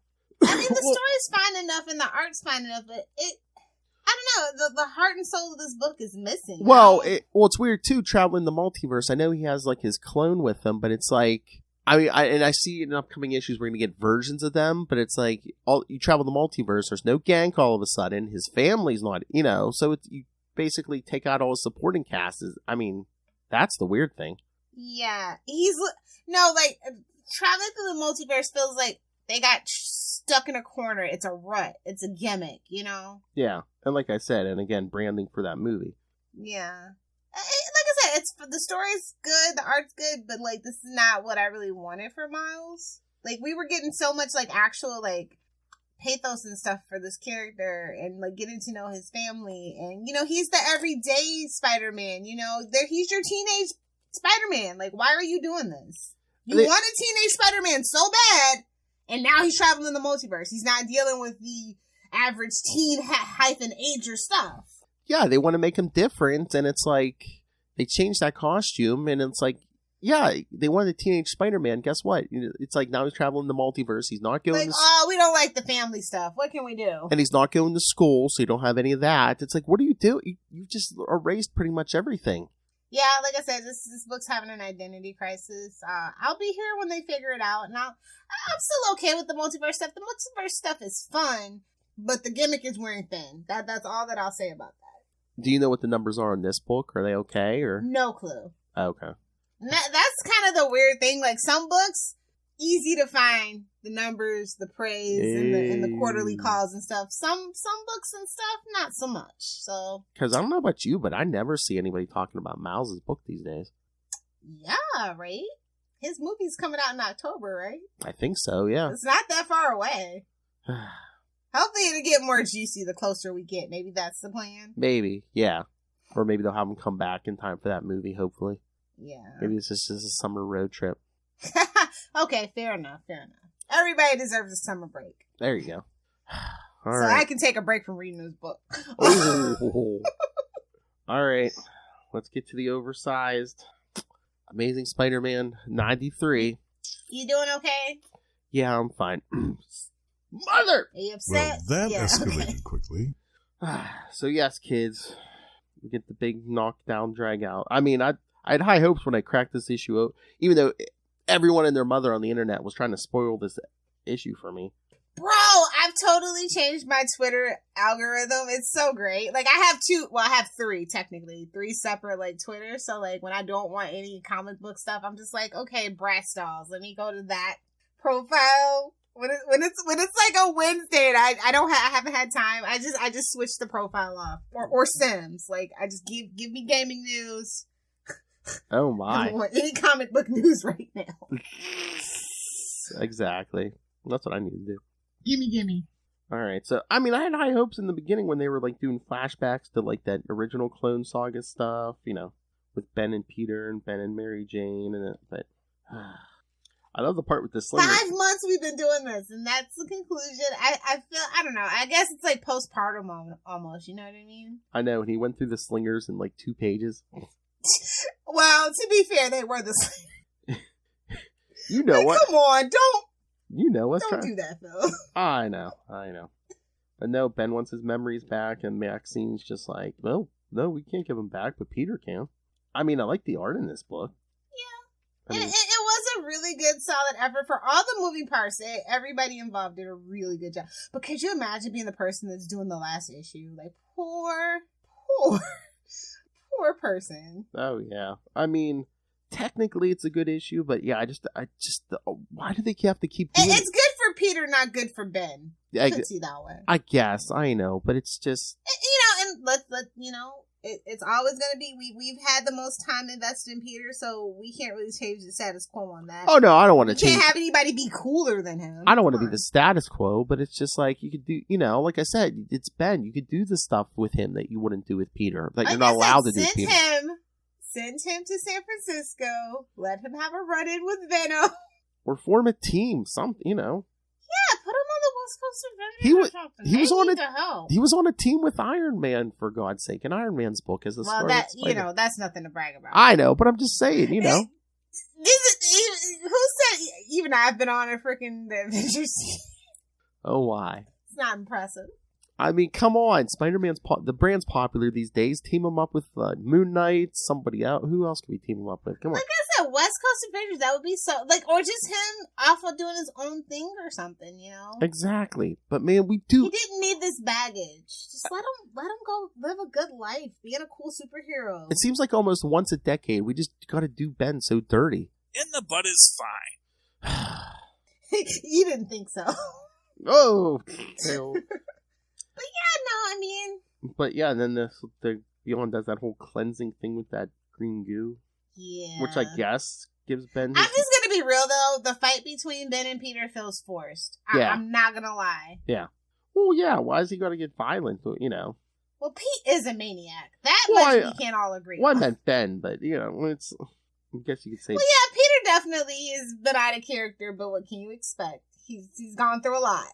I mean, the story's fine enough and the art's fine enough, but I don't know, the heart and soul of this book is missing. Well, it's weird too, traveling the multiverse. I know he has like his clone with him, but it's like, I mean, I see in upcoming issues we're going to get versions of them, but it's like, you travel the multiverse, there's no Gank all of a sudden, his family's not, so you basically take out all his supporting cast. That's the weird thing. Yeah, traveling through the multiverse feels like they got stuck in a corner. It's a rut. It's a gimmick, Yeah, and like I said, and again, branding for that movie. Yeah. Like I said, the story's good, the art's good, but, like, this is not what I really wanted for Miles. Like, we were getting so much, like, actual, like, pathos and stuff for this character, and, like, getting to know his family, and, he's the everyday Spider-Man, he's your teenage Spider-Man. Like, why are you doing this? You wanted Teenage Spider-Man so bad, and now he's traveling the multiverse. He's not dealing with the average teen -ager stuff. Yeah, they want to make him different, and it's like, they changed that costume, and it's like, yeah, they wanted Teenage Spider-Man. Guess what? It's like, now he's traveling the multiverse. He's not going we don't like the family stuff. What can we do? And he's not going to school, so you don't have any of that. It's like, what do you do? You just erased pretty much everything. Yeah, like I said, this book's having an identity crisis. I'll be here when they figure it out, and I'm still okay with the multiverse stuff. The multiverse stuff is fun, but the gimmick is wearing thin. That's all that I'll say about that. Do you know what the numbers are in this book? Are they okay, or no clue? Okay, that's kind of the weird thing. Like, some books, easy to find the numbers, the praise, and the quarterly calls and stuff. Some books and stuff, not so much. So, because I don't know about you, but I never see anybody talking about Miles' book these days. Yeah, right? His movie's coming out in October, right? I think so, yeah. It's not that far away. Hopefully it'll get more juicy the closer we get. Maybe that's the plan. Maybe, yeah. Or maybe they'll have him come back in time for that movie, hopefully. Yeah. Maybe it's just a summer road trip. Okay, fair enough. Everybody deserves a summer break. There you go. All right. I can take a break from reading this book. All right. Let's get to the oversized Amazing Spider-Man 93. You doing okay? Yeah, I'm fine. Mother! Are you upset? Well, that escalated quickly. So yes, kids. We get the big knockdown drag out. I mean, I had high hopes when I cracked this issue out, even though everyone and their mother on the internet was trying to spoil this issue for me. Bro, I've totally changed my Twitter algorithm. It's so great. Like, I have three, technically. 3 separate, like, Twitters. So, like, when I don't want any comic book stuff, I'm just like, okay, Bratz Dolls. Let me go to that profile. When it's like a Wednesday and I haven't had time, I just switch the profile off. Or Sims. Like, I just give me gaming news. Oh, my. I don't want any comic book news right now. Exactly. That's what I need to do. Gimme. All right. So, I mean, I had high hopes in the beginning when they were, like, doing flashbacks to, like, that original Clone Saga stuff, you know, with Ben and Peter and Ben and Mary Jane. But I love the part with the slinger. 5 months we've been doing this, and that's the conclusion. I feel, I don't know. I guess it's like postpartum almost, you know what I mean? I know, and he went through the slingers in, like, 2 pages. Well, to be fair, they were the slingers. You know what? Come on, don't do that, though. I know. But no, Ben wants his memories back, and Maxine's just like, no, we can't give them back, but Peter can. I mean, I like the art in this book. Yeah. It was a really good, solid effort for all the moving parts. Everybody involved did a really good job. But could you imagine being the person that's doing the last issue? Like, poor person. Oh, yeah. I mean, technically it's a good issue, but yeah, I just why do they have to keep doing It's good for Peter, not good for Ben. I could see that way. I guess, I know, but it's just... and let it's always going to be, we've had the most time invested in Peter, so we can't really change the status quo on that. Oh, no, I don't want to change... Can't have anybody be cooler than him. I don't want to be the status quo, but it's just like, you could do, like I said, it's Ben. You could do the stuff with him that you wouldn't do with Peter, that you're not allowed to do with Peter. Send him to San Francisco. Let him have a run-in with Venom. Or form a team, Yeah, put him on the West Coast Avengers or something. He was on a team with Iron Man, for God's sake. And Iron Man's book is a story. Well, that's nothing to brag about. I know, but I'm just saying, Who said? Even I've been on a freaking Avengers team. Oh, why? It's not impressive. I mean, come on. Spider-Man's the brand's popular these days. Team him up with Moon Knight, somebody else. Who else can we team him up with? Come on. Like I said, West Coast Avengers, that would be so... Like, or just him off of doing his own thing or something, you know? Exactly. But, man, we do... He didn't need this baggage. Just let him go live a good life. Being a cool superhero. It seems like almost once a decade, we just gotta do Ben so dirty. In the butt is fine. You didn't think so. Oh! But yeah, no, I mean... But yeah, and then the Beyond does that whole cleansing thing with that green goo. Yeah. Which I guess gives Ben... I'm just gonna be real, though. The fight between Ben and Peter feels forced. I'm not gonna lie. Yeah. Well, yeah, why is he gotta get violent, Well, Pete is a maniac. That much we can't all agree on. Well, I meant Ben, but, it's... I guess you could say... Well, yeah, Peter definitely has been out of character, but what can you expect? He's gone through a lot.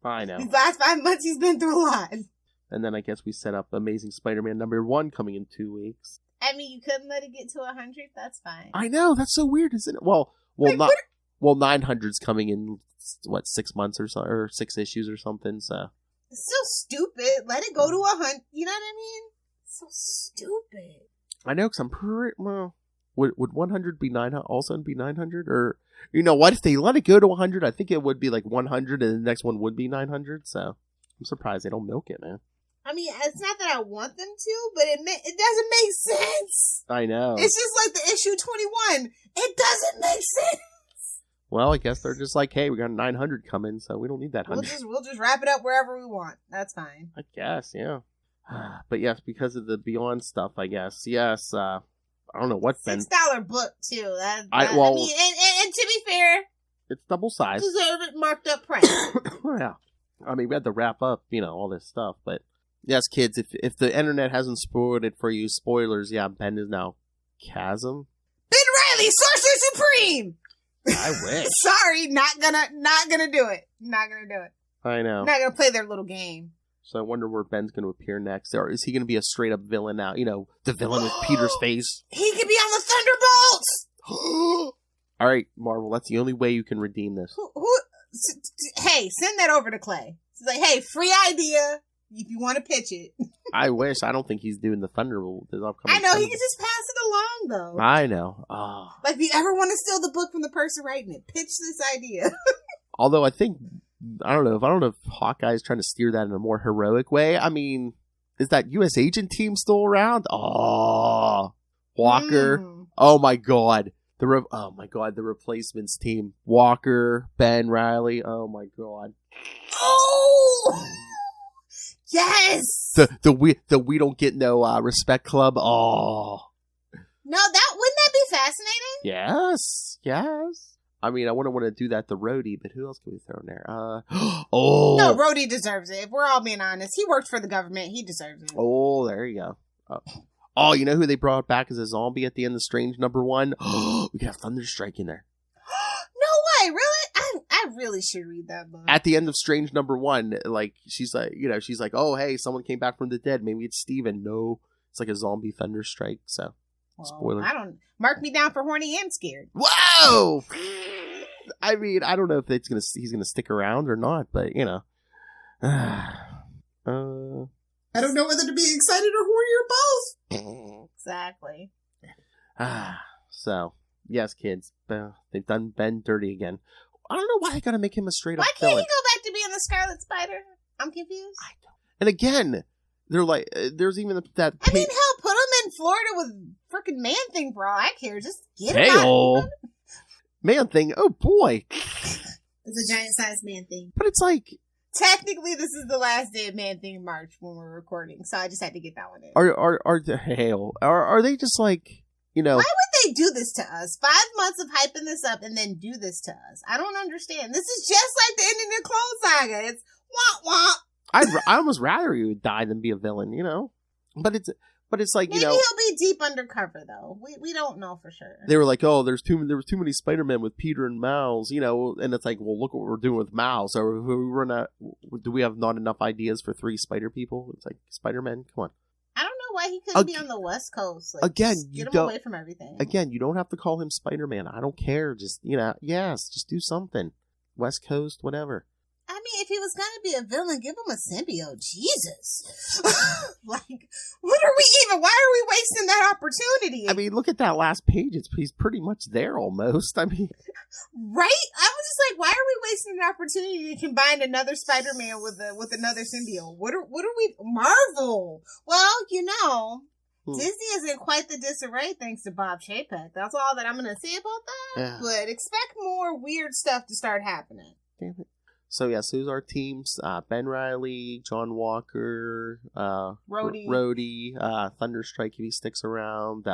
I know. These last 5 months, he's been through a lot. And then I guess we set up Amazing Spider-Man #1 coming in 2 weeks. I mean, you couldn't let it get to 100? That's fine. I know, that's so weird, isn't it? Well, 900's coming in, 6 months or so, or 6 issues or something, so... It's so stupid. Let it go to 100. You know what I mean? So stupid. I know, because I'm pretty... Well, would 100 be 900? Also be 900? Or, you know what? If they let it go to 100, I think it would be like 100, and the next one would be 900, so... I'm surprised they don't milk it, man. I mean, it's not that I want them to, but it doesn't make sense. I know. It's just like the issue 21. It doesn't make sense. Well, I guess they're just like, hey, we got 900 coming, so we don't need that 100. We'll just wrap it up wherever we want. That's fine. I guess, yeah. But yes, because of the Beyond stuff, I guess. Yes, I don't know what Ben... $6 book, too. I mean, and to be fair... It's double size. Deserve it marked up price. Yeah. I mean, we had to wrap up, all this stuff, but yes, kids, if the internet hasn't spoiled it for you, spoilers, yeah, Ben is now Chasm. Ben Reilly, Sorcerer Supreme! I wish. Sorry, not gonna do it. Not gonna do it. I know. Not gonna play their little game. So I wonder where Ben's gonna appear next, or is he gonna be a straight up villain now? The villain with Peter's face. He could be on the Thunderbolts! All right, Marvel, that's the only way you can redeem this. Hey, send that over to Clay. It's like, hey, free idea if you want to pitch it. I wish. I don't think he's doing the Thunderbolt. I know, he can just pass it along, though. I know. Like, if you ever want to steal the book from the person writing it, pitch this idea. Although I think I don't know if Hawkeye's trying to steer that in a more heroic way. I mean, is that U.S. agent team still around? Oh, Walker. Oh my God. The replacements team. Walker, Ben Reilly. Oh my God. Oh, yes. The we don't get no respect club. Oh. No, wouldn't that be fascinating? Yes. I mean, I wouldn't want to do that to Rhodey, but who else can we throw in there? Oh. No, Rhodey deserves it. If we're all being honest, he worked for the government. He deserves it. Oh, there you go. Oh, you know who they brought back as a zombie at the end of Strange #1? We got Thunderstrike in there. No way, really? I really should read that book. At the end of Strange #1, like she's like, oh hey, someone came back from the dead. Maybe it's Steven. No, it's like a zombie Thunderstrike. So, spoiler. I don't mark me down for horny and scared. Whoa! I mean, I don't know if he's gonna stick around or not, but you know. I don't know whether to be excited or horny or both. Exactly. So, yes, kids. They've done Ben dirty again. I don't know why I gotta make him a straight up Why can't villain. he go back to being the Scarlet Spider? I'm confused. And again, they're like, there's even that. I mean, hell, put him in Florida with frickin' Man-Thing for all I care. Just get him Hey, out. Man-Thing. Oh boy. It's a giant-sized Man-Thing. But it's like, Technically, this is the last day of Man-Thing March when we're recording, so I just had to get that one in. are they just like, you know? Why would they do this to us? 5 months of hyping this up and then do this to us. I don't understand. This is just like the ending of Clone Saga. It's wah wah. I almost rather he would die than be a villain, you know. But it's like, Maybe you know, he'll be deep undercover though. We don't know for sure. they were like, oh, there was too many Spider-Men with Peter and Miles, you know, and it's like, well, look what we're doing with Miles. So do we have not enough ideas for 3 Spider people? It's like, Spider-Man, come on. I don't know why he couldn't be on the West Coast. Like, again, get him away from everything. Again, you don't have to call him Spider-Man. I don't care. Just, you know, just do something. West Coast, whatever. I mean, if he was gonna be a villain, give him a symbiote. Jesus. Like, why are we wasting that opportunity? I mean, look at that last page. He's pretty much there almost. I mean, right? I was just like, why are we wasting an opportunity to combine another Spider-Man with another symbiote? What are we, Marvel? Well, you know, Disney is in quite the disarray thanks to Bob Chapek. That's all that I'm gonna say about that. Yeah. But expect more weird stuff to start happening. Damn it. So, yes, who's our teams? Ben Reilly, John Walker, Rhodey, Thunderstrike if he sticks around.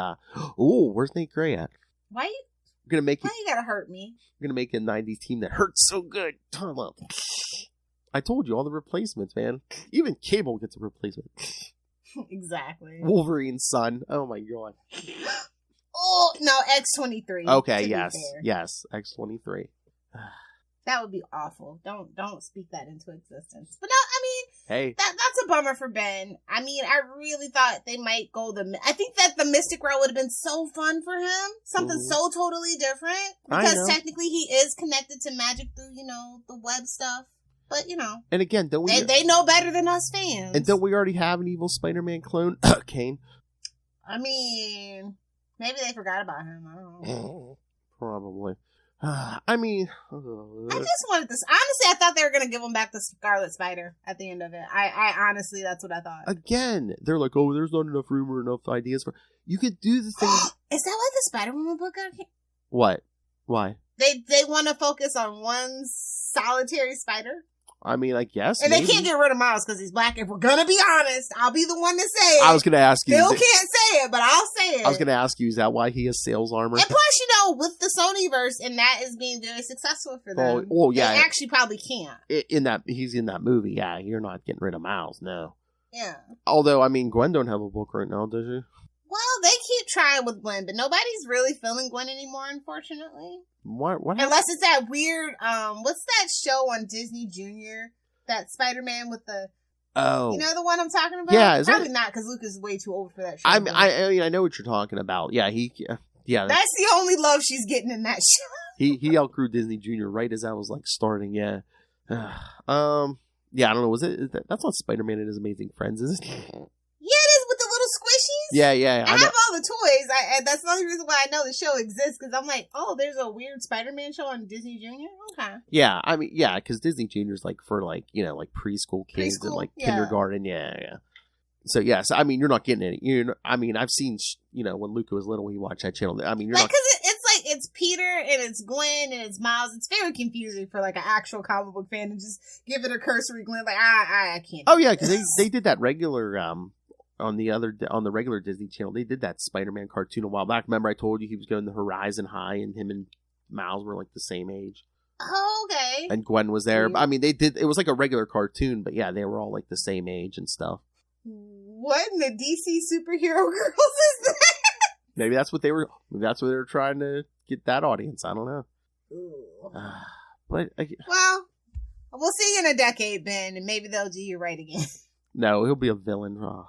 Where's Nate Gray at? Why you gotta hurt me? We're going to make a 90s team that hurts so good. I told you, all the replacements, man. Even Cable gets a replacement. Exactly. Wolverine's son. Oh, my God. Oh, no, X-23. Okay, yes, X-23. That would be awful. Don't speak that into existence. But no, I mean, hey, that's a bummer for Ben. I mean, I really thought they might go I think that the Mystic route would have been so fun for him. Something so totally different. Because technically he is connected to magic through, you know, the web stuff. But, you know. And again, don't we... They know better than us fans. And don't we already have an evil Spider-Man clone? Kane. I mean, maybe they forgot about him. I don't know. Probably. I mean, I just wanted this. Honestly, I thought they were going to give him back the Scarlet Spider at the end of it. I honestly, that's what I thought. Again, they're like, oh, there's not enough room or enough ideas for. You could do the thing. Is that why the Spider-Woman book got? What? Why? They want to focus on one solitary spider. I mean, I guess. And they can't get rid of Miles because he's black. If we're going to be honest, I'll be the one to say it. I was going to ask you. Phil can't say it, but I'll say it. I was going to ask you, is that why he has sales armor? And plus, you know, with the Sonyverse, and that is being very successful for them. Oh, yeah. They actually probably can't. He's in that movie. Yeah, you're not getting rid of Miles, no. Yeah. Although, I mean, Gwen don't have a book right now, does she? Well, they keep trying with Gwen, but nobody's really feeling Gwen anymore, unfortunately. What Unless it's that weird, what's that show on Disney Junior? That Spider-Man with the... Oh. You know the one I'm talking about? Yeah. Probably not, because Luke is way too old for that show. I mean, I know what you're talking about. Yeah, yeah. That's the only love she's getting in that show. He outgrew Disney Junior right as I was, like, starting, yeah. Yeah, I don't know, that's not Spider-Man and His Amazing Friends, is it? Yeah, it is, with the little squishies. Yeah. I have all the toys. That's the only reason why I know the show exists, because I'm like, oh, there's a weird Spider-Man show on Disney Junior? Okay. Yeah, I mean, yeah, because Disney Junior's like for like, you know, like preschool kids and like kindergarten. Yeah. So, yes, I mean, you're not getting any. I mean, I've seen, you know, when Luca was little, he watched that channel. I mean, you're like, not. Because it's like, it's Peter and it's Gwen and it's Miles. It's very confusing for like an actual comic book fan to just give it a cursory glance. Like, I can't. Oh, yeah, because they did that regular, on the regular Disney Channel, they did that Spider-Man cartoon a while back. Remember, I told you he was going to Horizon High, and him and Miles were like the same age. Oh, okay. And Gwen was there. I mean, it was like a regular cartoon, but yeah, they were all like the same age and stuff. What in the DC superhero girls is that? Maybe that's what they were trying to get that audience. I don't know. But well, we'll see you in a decade, Ben, and maybe they'll do you right again. No, he'll be a villain. Oh, God.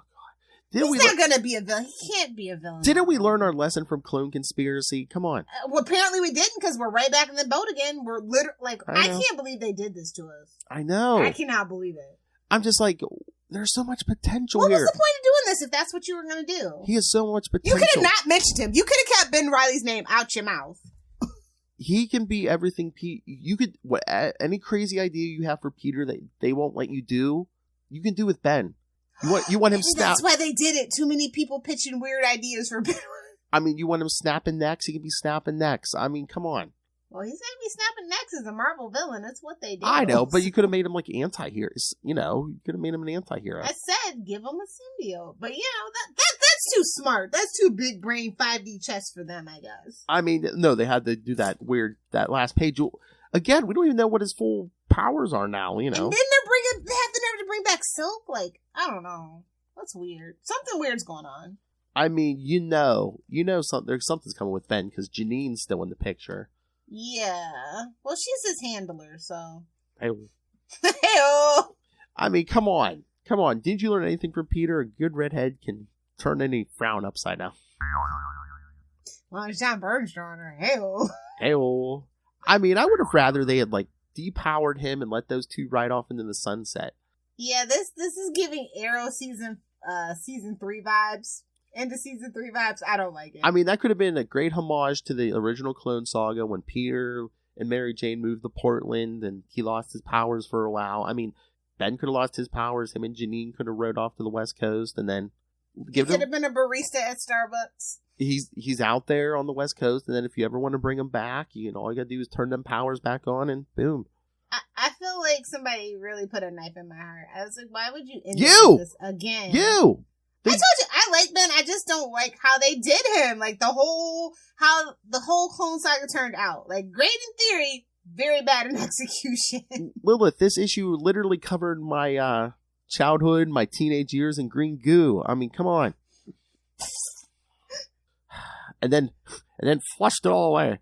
He's not gonna be a villain. He can't be a villain. Didn't we learn our lesson from Clone Conspiracy? Come on. Well, apparently we didn't, because we're right back in the boat again. We're literally like, I can't believe they did this to us. I know. I cannot believe it. I'm just like, there's so much potential here. What was the point of doing this if that's what you were going to do? He has so much potential. You could have not mentioned him. You could have kept Ben Reilly's name out your mouth. He can be everything. You could any crazy idea you have for Peter that they won't let you do, you can do with Ben. You want him snap. That's why they did it. Too many people pitching weird ideas for Ben. I mean, you want him snapping necks. He can be snapping necks. I mean, come on. Well, he's gonna be snapping necks as a Marvel villain. That's what they did. I know, but you could have made him like anti-heroes. You know, you could have made him an anti-hero. I said give him a symbiote, but you know that's too smart. That's too big brain 5D chess for them, I guess. I mean, no, they had to do that last page. Again, we don't even know what his full powers are now. You know, and then they have the nerve to bring back Silk. Like, I don't know. That's weird. Something weird's going on. I mean, something's coming with Ben because Janine's still in the picture. Yeah. Well, she's his handler, so. Hey-o. Hey-o. I mean, come on. Didn't you learn anything from Peter? A good redhead can turn any frown upside down. Well, it's John Bird's drawing her. Hey-o. Hey-o. I mean, I would have rather they had, like, depowered him and let those two ride off into the sunset. Yeah, this is giving Arrow season 3 vibes. Into season 3 vibes. I don't like it. I mean, that could have been a great homage to the original Clone Saga when Peter and Mary Jane moved to Portland and he lost his powers for a while. I mean, Ben could have lost his powers. Him and Janine could have rode off to the West Coast and then could have been a barista at Starbucks. He's out there on the West Coast, and then if you ever want to bring him back, all you gotta do is turn them powers back on, and boom. I feel like somebody really put a knife in my heart. I was like, why would you end this again? I told you, I like Ben. I just don't like how they did him. Like how the whole Clone Saga turned out. Like, great in theory, very bad in execution. Lilith, this issue literally covered my childhood, my teenage years in green goo. I mean, come on. And then flushed it all away. At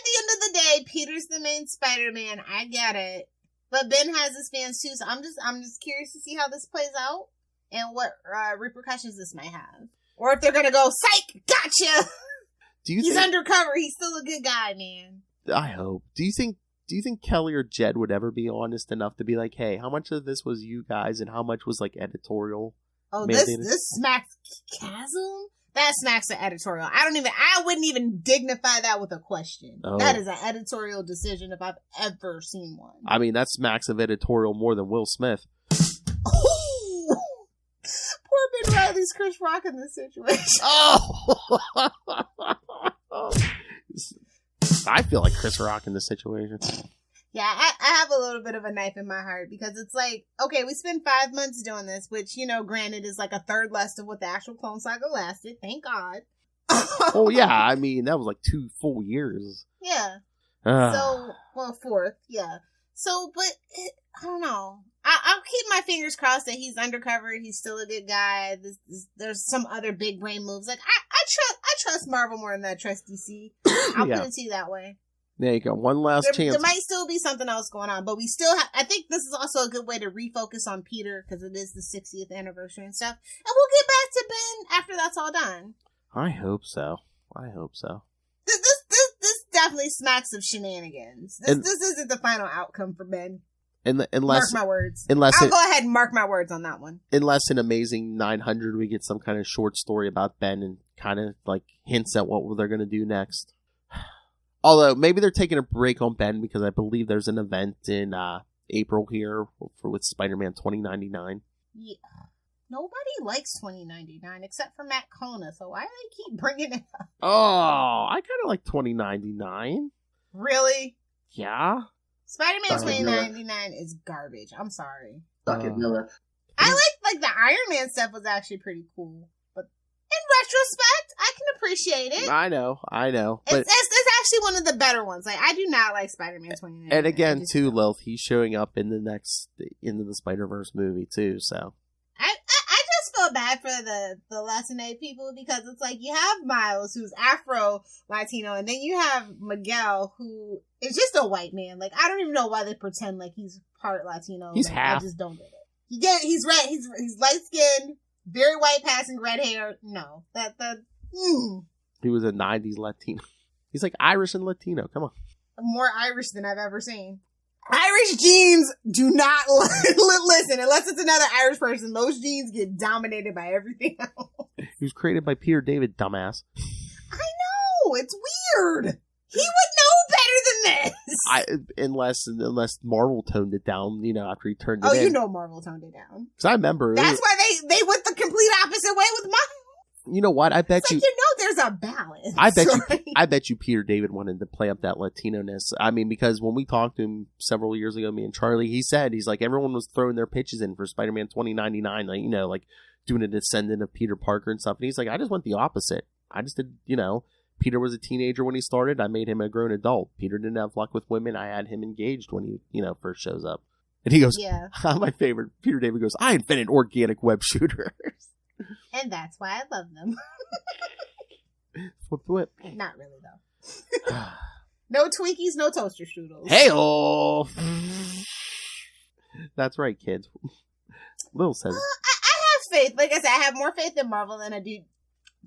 the end of the day, Peter's the main Spider-Man. I get it. But Ben has his fans too, so I'm just curious to see how this plays out and what repercussions this might have, or if they're gonna go, psych, gotcha. He's undercover. He's still a good guy, man. I hope. Do you think Kelly or Jed would ever be honest enough to be like, hey, how much of this was you guys and how much was like editorial? Oh, this smacks Chasm. That smacks the editorial. I wouldn't even dignify that with a question. Oh. That is an editorial decision if I've ever seen one. I mean, that smacks of editorial more than Will Smith. Oh! Poor Ben Reilly's Chris Rock in this situation. Oh! I feel like Chris Rock in this situation. Yeah, I have a little bit of a knife in my heart because it's like, okay, we spent 5 months doing this, which, granted is like a third less of what the actual Clone Saga lasted. Thank God. Oh, yeah. I mean, that was like 2 full years. Yeah. Fourth. Yeah. So, but I don't know. I'll keep my fingers crossed that he's undercover. He's still a good guy. There's some other big brain moves. Like, I trust Marvel more than I trust DC. I'll put it to you that way. There you go. One last chance. There might still be something else going on, but we still I think this is also a good way to refocus on Peter because it is the 60th anniversary and stuff. And we'll get back to Ben after that's all done. I hope so. This definitely smacks of shenanigans. This isn't the final outcome for Ben. Unless mark my words. I'll go ahead and mark my words on that one. Unless in Amazing 900 we get some kind of short story about Ben and kind of like hints at what they're going to do next. Although maybe they're taking a break on Ben because I believe there's an event in April here with Spider-Man 2099. Yeah. Nobody likes 2099 except for Matt Kona, so why do they keep bringing it up? Oh, I kind of like 2099. Really? Yeah. Spider-Man Suck it, 2099 is garbage. I'm sorry. Suck it, Lilith. I like the Iron Man stuff was actually pretty cool, but in retrospect, I can appreciate it. I know. But It's actually one of the better ones. Like, I do not like Spider-Man 2099. and again, too, Lilith, he's showing up in the next into the Spider-Verse movie too. So I just feel bad for the Latino people because it's like you have Miles who's Afro-Latino and then you have Miguel who is just a white man. Like, I don't even know why they pretend like he's part Latino. He's like, half. I just don't get it. He's red. He's light-skinned, very white passing, red hair. No. he was a 90s Latino. He's like Irish and Latino. Come on. More Irish than I've ever seen. Irish genes do not listen unless it's another Irish person. Those genes get dominated by everything else. He was created by Peter David, dumbass. I know, it's weird. He would know better than this. Unless Marvel toned it down, after he turned it in. Oh, you know Marvel toned it down. Because I remember. That's why they went the complete opposite way with Marvel. You know what? I bet it's you. Like, there's a balance. I bet you Peter David wanted to play up that Latino-ness. I mean, because when we talked to him several years ago, me and Charlie, he's like, everyone was throwing their pitches in for Spider-Man 2099, like doing a descendant of Peter Parker and stuff. And he's like, I just went the opposite. I just did, Peter was a teenager when he started. I made him a grown adult. Peter didn't have luck with women. I had him engaged when he, first shows up. And he goes, yeah. My favorite, Peter David goes, I invented organic web shooters. And that's why I love them. Flip. Not really, though. No Twinkies, no toaster strudels. Hey-oh! That's right, kids. Lil says. I have faith. Like I said, I have more faith in Marvel than I do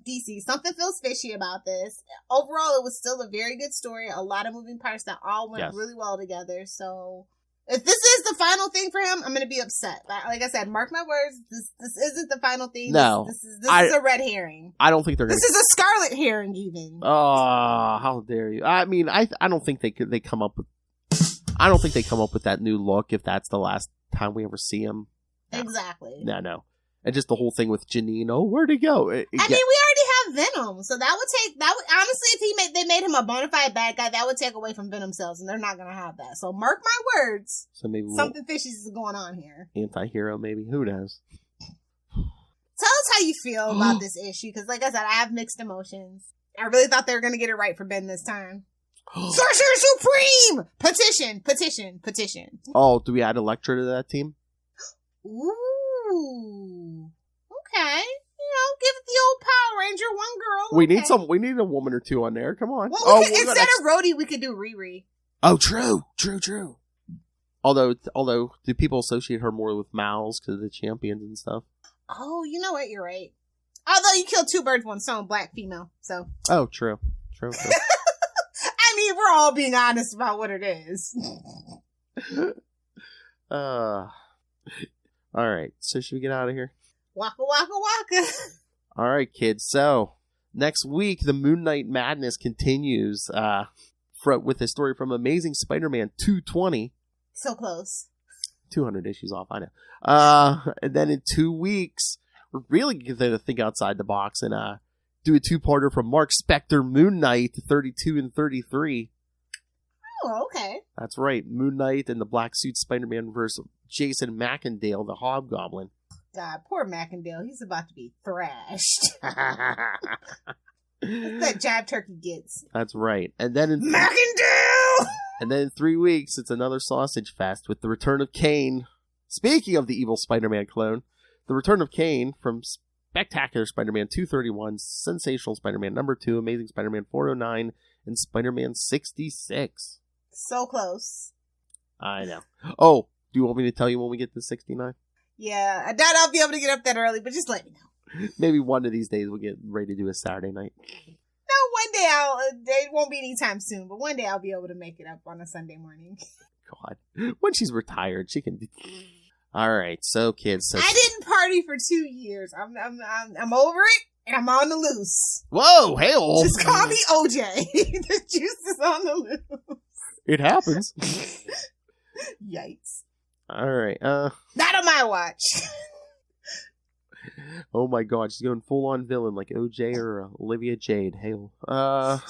DC. Something feels fishy about this. Overall, it was still a very good story. A lot of moving parts that all went really well together. So, if this is the final thing for him, I'm going to be upset. But like I said, mark my words. This isn't the final thing. No, this is a red herring. I don't think they're going. This is a scarlet herring, even. Oh, how dare you! I mean, I don't think they come up with. I don't think they come up with that new look if that's the last time we ever see him. No. Exactly. No. And just the whole thing with Janine. Oh, where'd he go? I mean, we already have Venom, so that would honestly, if they made him a bona fide bad guy, that would take away from Venom sales, and they're not going to have that. So mark my words. So maybe something fishy is going on here. Anti-hero, maybe. Who knows? Tell us how you feel about this issue, because like I said, I have mixed emotions. I really thought they were going to get it right for Ben this time. Sorcerer Supreme! Petition. Oh, do we add Elektra to that team? Ooh. Okay. Give it the old Power Ranger, one girl. Okay. We need a woman or two on there. Come on. Well, instead of Rhodey, we could do Riri. Oh, true. Although, do people associate her more with Miles because of the champions and stuff? Oh, you know what? You're right. Although you killed two birds, one stone, black female. So. Oh, true. I mean, we're all being honest about what it is. All right. So should we get out of here? Waka waka waka. All right, kids. So next week, the Moon Knight madness continues with a story from Amazing Spider-Man 220. So close. 200 issues off, I know. And then in 2 weeks, we're really going to think outside the box and do a two-parter from Mark Spector, Moon Knight, 32 and 33. Oh, okay. That's right. Moon Knight and the Black Suit Spider-Man versus Jason Macendale, the Hobgoblin. God, poor Macendale. He's about to be thrashed. That jab turkey gets. That's right. And then Macendale! And then in 3 weeks, it's another sausage fest with the return of Kane. Speaking of the evil Spider-Man clone, the return of Kane from Spectacular Spider-Man 231, Sensational Spider-Man number 2, Amazing Spider-Man 409, and Spider-Man 66. So close. I know. Oh, do you want me to tell you when we get to 69? Yeah, I doubt I'll be able to get up that early, but just let me know. Maybe one of these days we'll get ready to do a Saturday night. No, one day it won't be anytime soon, but one day I'll be able to make it up on a Sunday morning. God. When she's retired, she can. All right, so kids. So I didn't party for 2 years. I'm over it, and I'm on the loose. Whoa, hell! Just call me OJ. The juice is on the loose. It happens. Yikes! All right. Not on my watch. Oh my God, she's going full on villain like OJ or Olivia Jade. Hell. All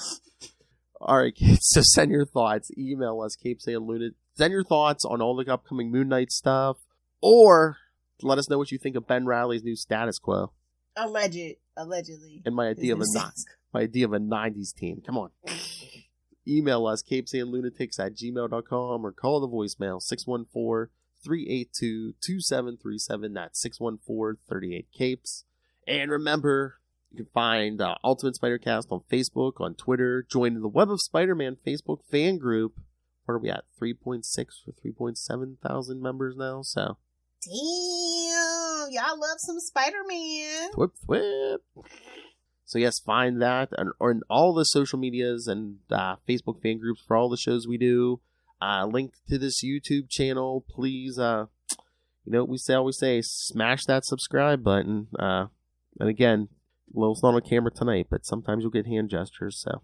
right, kids. So send your thoughts. Email us, CapesandLunatics. Send your thoughts on all the upcoming Moon Knight stuff. Or let us know what you think of Ben Reilly's new status quo. Allegedly. And my idea of a 90s team. Come on. Email us, CapesandLunatics@gmail.com, or call the voicemail 614-382-2737. That's 614-38-CAPES. And remember, you can find Ultimate SpiderCast on Facebook, on Twitter. Join the Web of Spider-Man Facebook fan group. What are we at? 3.6 or 3.7 thousand members now? So, damn, y'all love some Spider-Man. Thwip. So yes, find that or in all the social medias and Facebook fan groups for all the shows we do. Link to this YouTube channel, please. You know what we always say, smash that subscribe button. And again, Lil's not on camera tonight, but sometimes you'll get hand gestures. So,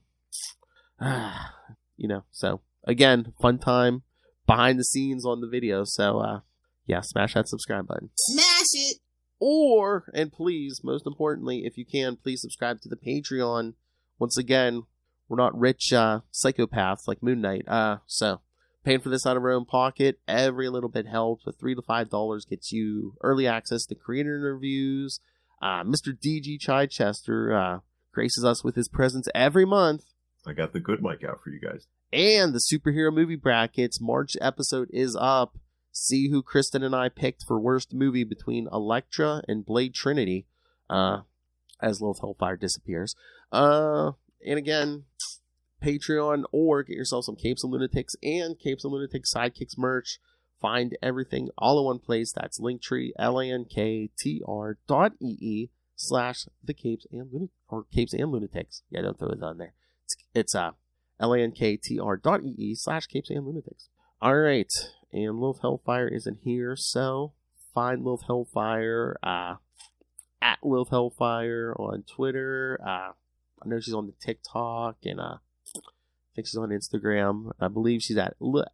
you know, so again, fun time behind the scenes on the video. So, yeah, smash that subscribe button. Smash it. Or, and please, most importantly, if you can, please subscribe to the Patreon. Once again, we're not rich psychopaths like Moon Knight. So, paying for this out of our own pocket, every little bit helps. With $3 to $5 gets you early access to creator interviews. Mr. DG Chichester graces us with his presence every month. I got the good mic out for you guys. And the superhero movie brackets. March episode is up. See who Kristen and I picked for worst movie between Elektra and Blade Trinity, as Lilith Hellfire disappears. And again, Patreon, or get yourself some Capes and Lunatics and Capes and Lunatics Sidekicks merch. Find everything all in one place. That's Linktree, LANKTR.ee/the Capes and Lunatics, or Capes and Lunatics. Yeah, don't throw it on there. It's LANKTR.ee/Capes and Lunatics. All right. And Lilith Hellfire isn't here, so find Lilith Hellfire at Lilith Hellfire on Twitter. I know she's on the TikTok, and I think she's on Instagram. I believe she's at Lilith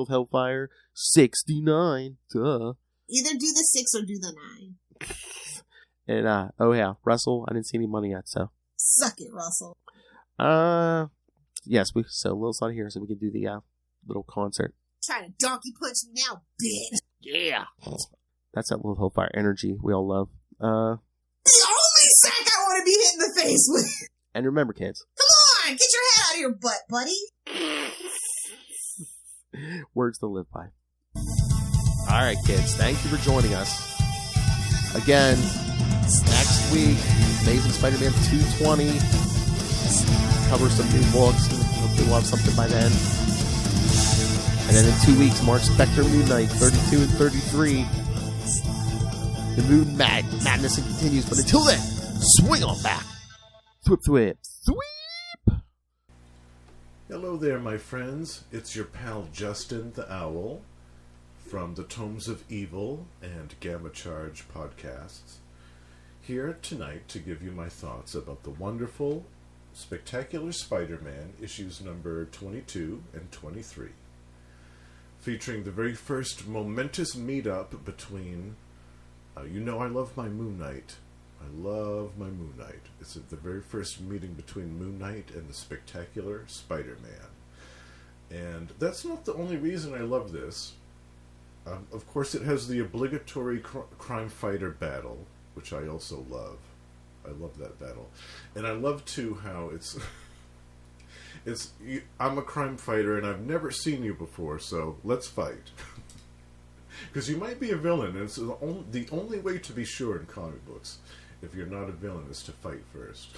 Hellfire 69. Duh. Either do the 6 or do the 9. And oh yeah, Russell. I didn't see any money yet, so suck it, Russell. Yes, so Lilith's not here, so we can do the little concert. Try to donkey punch me now, bitch. Yeah. That's that Lilith Hellfire energy we all love. The only sack I want to be hit in the face with. And remember, kids. Come on, get your head out of your butt, buddy. Words to live by. All right, kids. Thank you for joining us. Again, next week, Amazing Spider-Man 220. Cover some new books. Hopefully we'll have something by then. And then in 2 weeks, Mark Spector Moon Knight 32 and 33. The Moon Madness continues, but until then, swing on back. Thwip. Hello there, my friends. It's your pal Justin the Owl from the Tomes of Evil and Gamma Charge podcasts. Here tonight to give you my thoughts about the wonderful, spectacular Spider-Man issues number 22 and 23. Featuring the very first momentous meetup between, you know I love my Moon Knight. I love my Moon Knight. It's the very first meeting between Moon Knight and the spectacular Spider-Man. And that's not the only reason I love this. Of course, it has the obligatory crime fighter battle, which I also love. I love that battle. And I love, too, how it's... I'm a crime fighter and I've never seen you before, so let's fight. Because you might be a villain, and it's the only way to be sure in comic books, if you're not a villain, is to fight first.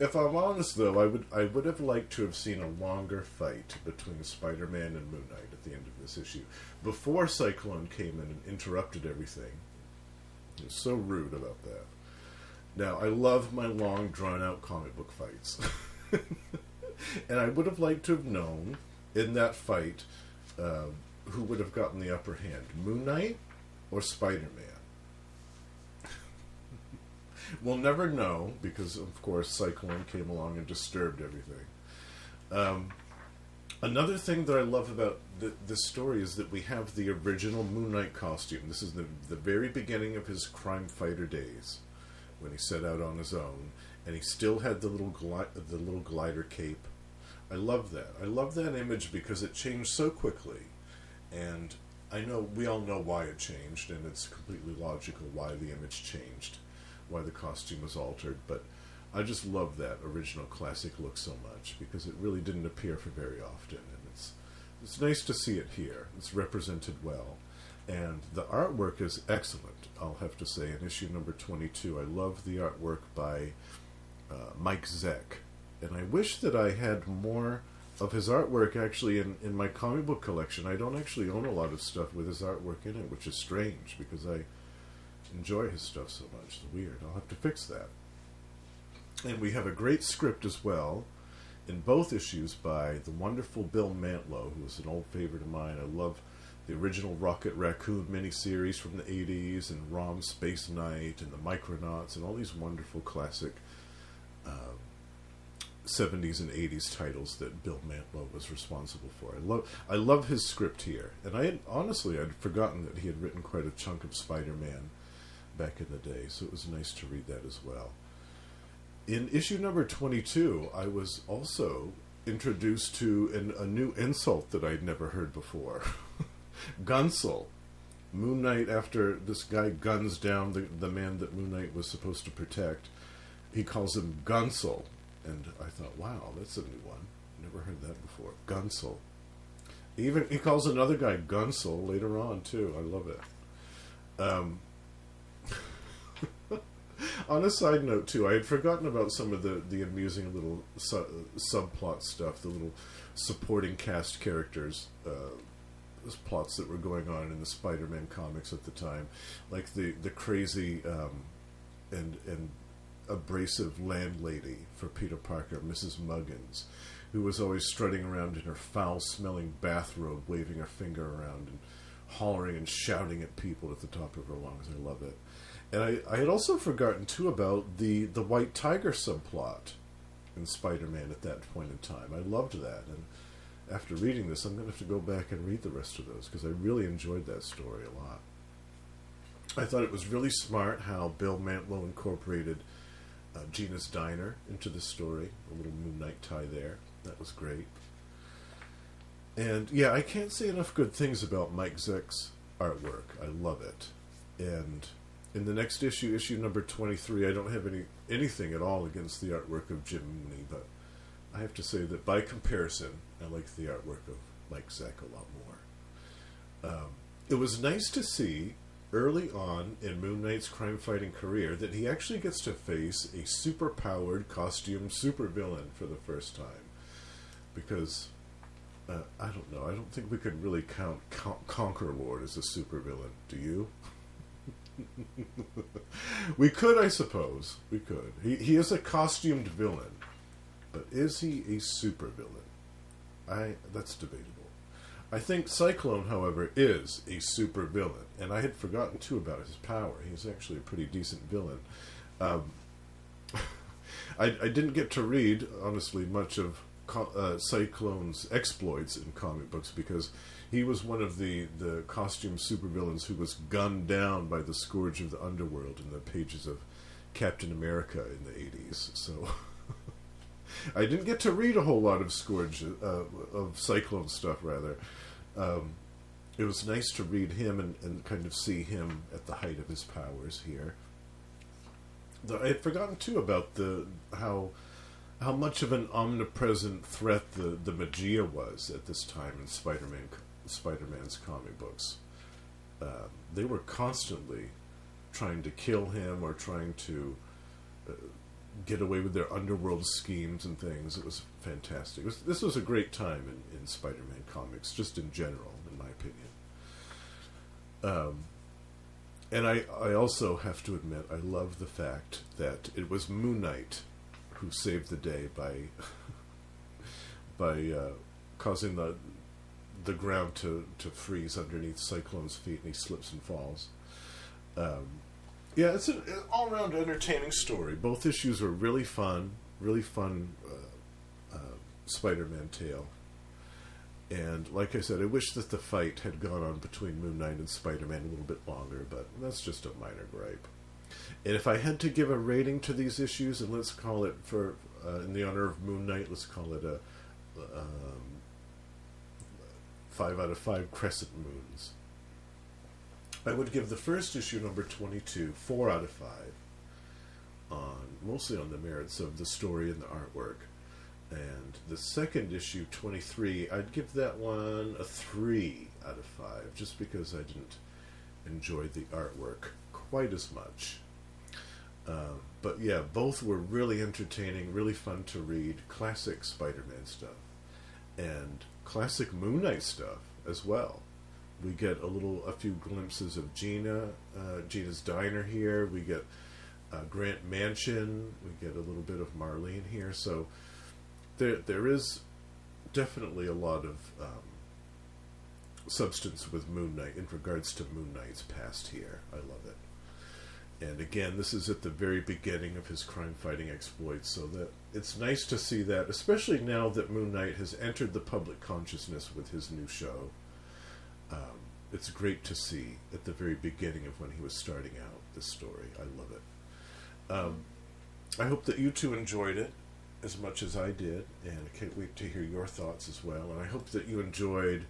If I'm honest, though, I would have liked to have seen a longer fight between Spider-Man and Moon Knight at the end of this issue, before Cyclone came in and interrupted everything. He was so rude about that. Now, I love my long, drawn-out comic book fights. And I would have liked to have known in that fight who would have gotten the upper hand, Moon Knight or Spider-Man. We'll never know, because, of course, Cyclone came along and disturbed everything. Another thing that I love about this story is that we have the original Moon Knight costume. This is the very beginning of his crime fighter days, when he set out on his own, and he still had the little glider cape. I love that. I love that image because it changed so quickly, and I know we all know why it changed, and it's completely logical why the image changed, why the costume was altered, but I just love that original classic look so much because it really didn't appear for very often, and it's nice to see it here. It's represented well, and the artwork is excellent, I'll have to say. In issue number 22, I love the artwork by Mike Zeck, and I wish that I had more of his artwork actually in my comic book collection. I don't actually own a lot of stuff with his artwork in it, which is strange because I enjoy his stuff so much. It's weird. I'll have to fix that. And we have a great script as well in both issues by the wonderful Bill Mantlo, who is an old favorite of mine. I love the original Rocket Raccoon miniseries from the 80s, and Rom Space Knight, and the Micronauts, and all these wonderful classic 70s and 80s titles that Bill Mantlo was responsible for. I love his script here. And I'd forgotten that he had written quite a chunk of Spider-Man back in the day, so it was nice to read that as well. In issue number 22, I was also introduced to a new insult that I'd never heard before. Gunsel. Moon Knight, after this guy guns down the man that Moon Knight was supposed to protect, he calls him Gunsel. And I thought, wow, that's a new one. Never heard that before. Gunsel. He calls another guy Gunsel later on, too. I love it. On a side note, too, I had forgotten about some of the amusing little subplot stuff, the little supporting cast characters, plots that were going on in the Spider-Man comics at the time, like the crazy and abrasive landlady for Peter Parker, Mrs. Muggins, who was always strutting around in her foul-smelling bathrobe, waving her finger around and hollering and shouting at people at the top of her lungs. I love it. And I had also forgotten, too, about the White Tiger subplot in Spider-Man at that point in time. I loved that, and after reading this, I'm going to have to go back and read the rest of those, because I really enjoyed that story a lot. I thought it was really smart how Bill Mantlo incorporated Gina's Diner into the story, a little Moon Knight tie there. That was great. And, yeah, I can't say enough good things about Mike Zeck's artwork. I love it. And in the next issue, issue number 23, I don't have anything at all against the artwork of Jim Mooney, but I have to say that by comparison, I like the artwork of Mike Zeck a lot more. It was nice to see early on in Moon Knight's crime-fighting career that he actually gets to face a super-powered costume supervillain for the first time. Because, I don't know, I don't think we could really count Conqueror Lord as a supervillain. Do you? We could, I suppose. We could. He is a costumed villain. But is he a supervillain? That's debatable. I think Cyclone, however, is a super villain, and I had forgotten too about his power. He's actually a pretty decent villain. I didn't get to read, honestly, much of Cyclone's exploits in comic books because he was one of the costume supervillains who was gunned down by the Scourge of the Underworld in the pages of Captain America in the 80s. So I didn't get to read a whole lot of Scourge, of Cyclone stuff, rather. It was nice to read him and kind of see him at the height of his powers here. I had forgotten, too, about how much of an omnipresent threat the Magia was at this time in Spider-Man's comic books. They were constantly trying to kill him or trying to get away with their underworld schemes and things. It was fantastic. This was a great time in Spider-Man comics, just in general, in my opinion. And I also have to admit, I love the fact that it was Moon Knight who saved the day by by causing the ground to freeze underneath Cyclone's feet, and he slips and falls. Yeah, it's an all-around entertaining story. Both issues were really fun Spider-Man tale. And like I said, I wish that the fight had gone on between Moon Knight and Spider-Man a little bit longer, but that's just a minor gripe. And if I had to give a rating to these issues, and let's call it, for in the honor of Moon Knight, let's call it a 5 out of 5 crescent moons. I would give the first issue, number 22, 4 out of 5, mostly on the merits of the story and the artwork. And the second issue, 23, I'd give that one a 3 out of 5, just because I didn't enjoy the artwork quite as much. But yeah, both were really entertaining, really fun to read, classic Spider-Man stuff, and classic Moon Knight stuff as well. We get a few glimpses of Gina's diner here. We get Grant Mansion. We get a little bit of Marlene here. So there is definitely a lot of substance with Moon Knight in regards to Moon Knight's past here. I love it. And again, this is at the very beginning of his crime-fighting exploits, so that it's nice to see that, especially now that Moon Knight has entered the public consciousness with his new show. It's great to see at the very beginning of when he was starting out this story. I love it. I hope that you two enjoyed it as much as I did, and I can't wait to hear your thoughts as well. And I hope that you enjoyed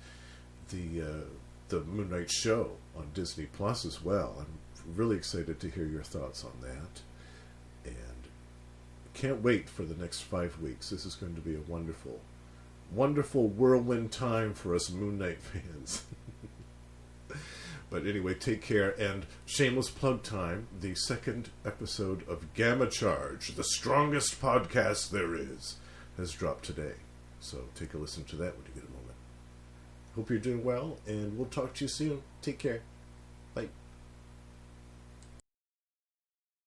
the Moon Knight show on Disney Plus as well. I'm really excited to hear your thoughts on that, and can't wait for the next 5 weeks. This is going to be a wonderful, wonderful whirlwind time for us Moon Knight fans. But anyway, take care, and shameless plug time, the second episode of Gamma Charge, the strongest podcast there is, has dropped today. So take a listen to that when you get a moment. Hope you're doing well, and we'll talk to you soon. Take care.